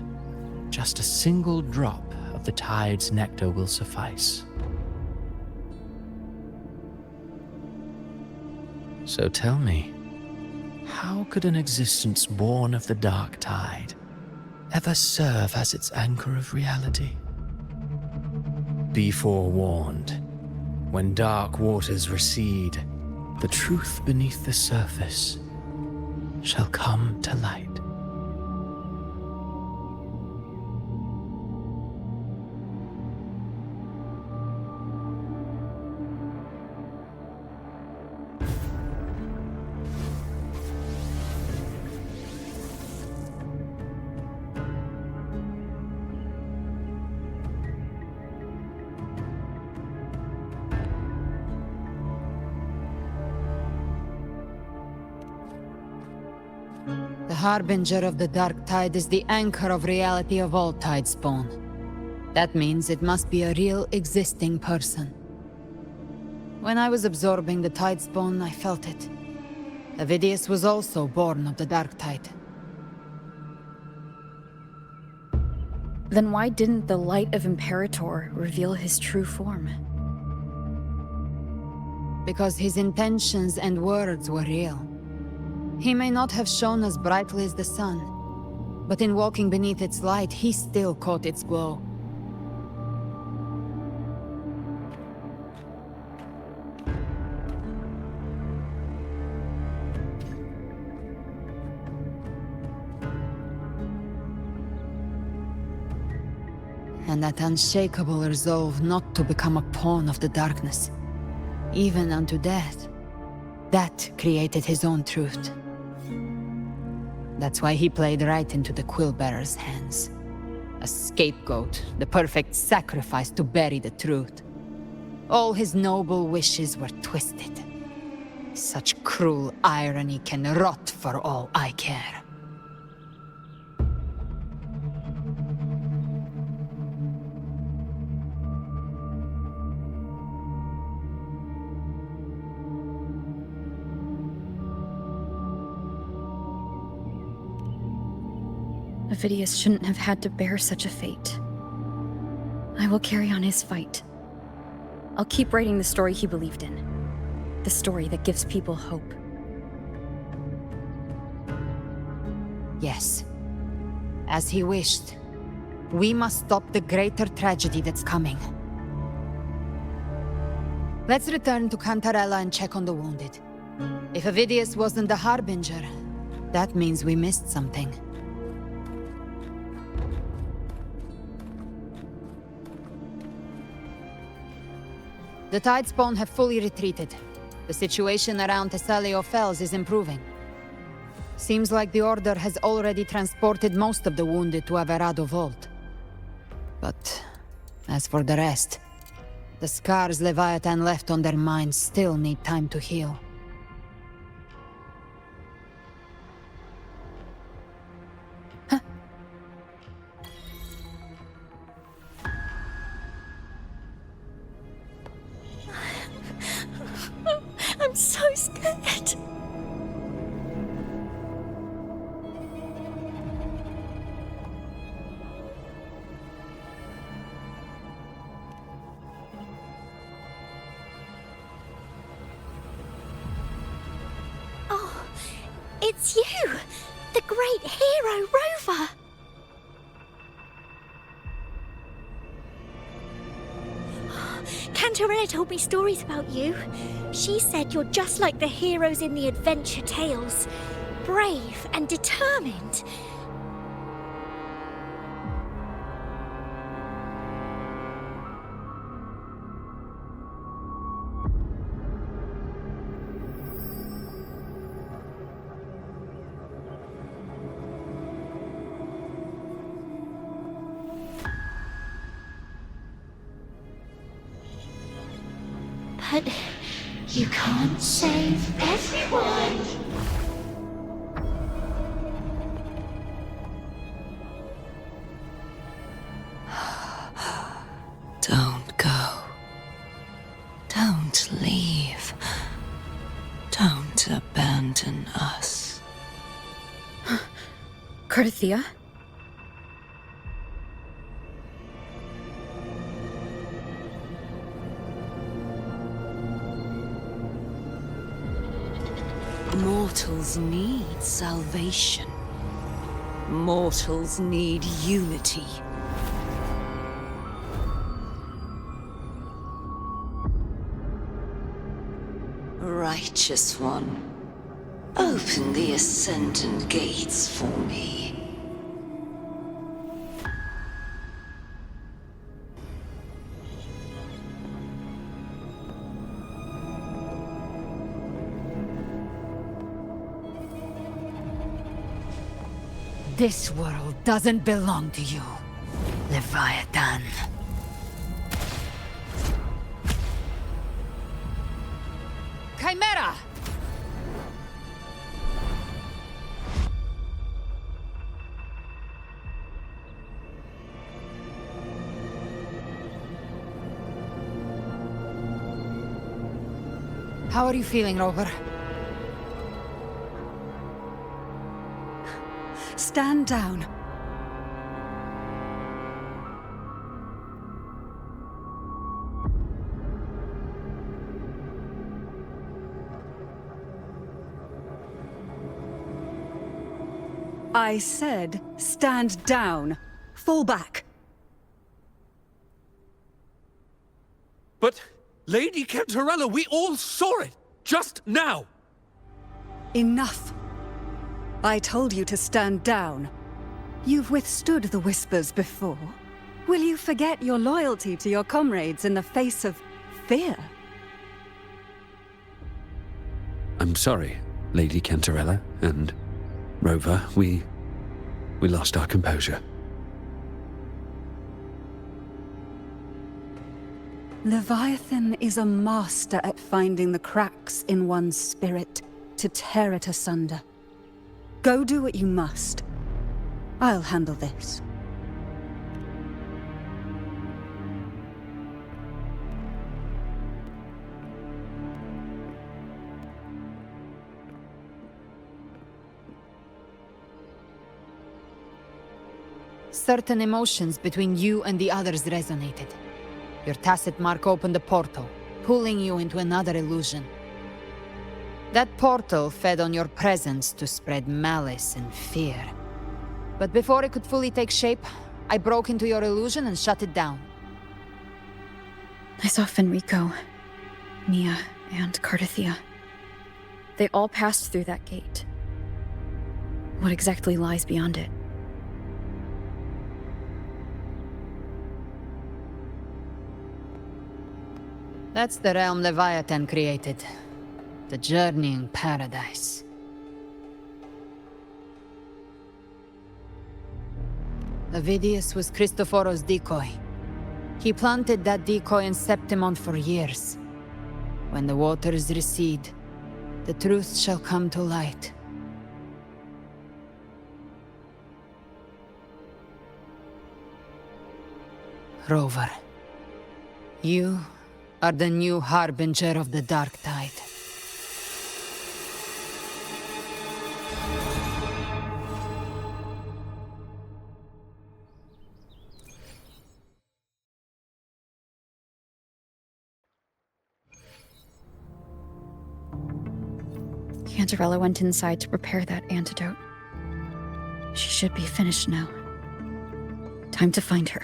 Just a single drop of the tide's nectar will suffice. So tell me, how could an existence born of the dark tide ever serve as its anchor of reality? Be forewarned. When dark waters recede, the truth beneath the surface shall come to light. The Harbinger of the Dark Tide is the anchor of reality of all Tidespawn. That means it must be a real existing person. When I was absorbing the Tidespawn, I felt it. Avidius was also born of the Dark Tide. Then why didn't the light of Imperator reveal his true form? Because his intentions and words were real. He may not have shone as brightly as the sun, but in walking beneath its light, he still caught its glow. And that unshakable resolve not to become a pawn of the darkness, even unto death, that created his own truth. That's why he played right into the Quill-Bearer's hands. A scapegoat, the perfect sacrifice to bury the truth. All his noble wishes were twisted. Such cruel irony can rot for all I care. Avidius shouldn't have had to bear such a fate. I will carry on his fight. I'll keep writing the story he believed in. The story that gives people hope. Yes. As he wished. We must stop the greater tragedy that's coming. Let's return to Cantarella and check on the wounded. If Avidius wasn't the Harbinger, that means we missed something. The Tidespawn have fully retreated. The situation around Thessalio Fells is improving. Seems like the Order has already transported most of the wounded to Averado Vault. But as for the rest, the scars Leviathan left on their minds still need time to heal. It's you! The great hero, Rover! Cantarella told me stories about you. She said you're just like the heroes in the adventure tales. Brave and determined. But you can't save everyone. Don't go. Don't leave. Don't abandon us. Cartethyia? Mortals need salvation. Mortals need unity. Righteous One, open the Ascendant Gates for me. This world doesn't belong to you, Leviathan. Chimera! How are you feeling, Rover? Stand down. I said, stand down. Fall back. But, Lady Cantarella, we all saw it! Just now! Enough. I told you to stand down. You've withstood the whispers before. Will you forget your loyalty to your comrades in the face of fear? I'm sorry, Lady Cantarella and Rover. We lost our composure. Leviathan is a master at finding the cracks in one's spirit to tear it asunder. Go do what you must. I'll handle this. Certain emotions between you and the others resonated. Your tacit mark opened a portal, pulling you into another illusion. That portal fed on your presence to spread malice and fear. But before it could fully take shape, I broke into your illusion and shut it down. I saw Fenrico, Mia, and Cartethyia. They all passed through that gate. What exactly lies beyond it? That's the realm Leviathan created. The journeying paradise. Avidius was Cristoforo's decoy. He planted that decoy in Septimon for years. When the waters recede, the truth shall come to light. Rover, you are the new harbinger of the Dark Tide. Cantarella went inside to prepare that antidote. She should be finished now. Time to find her.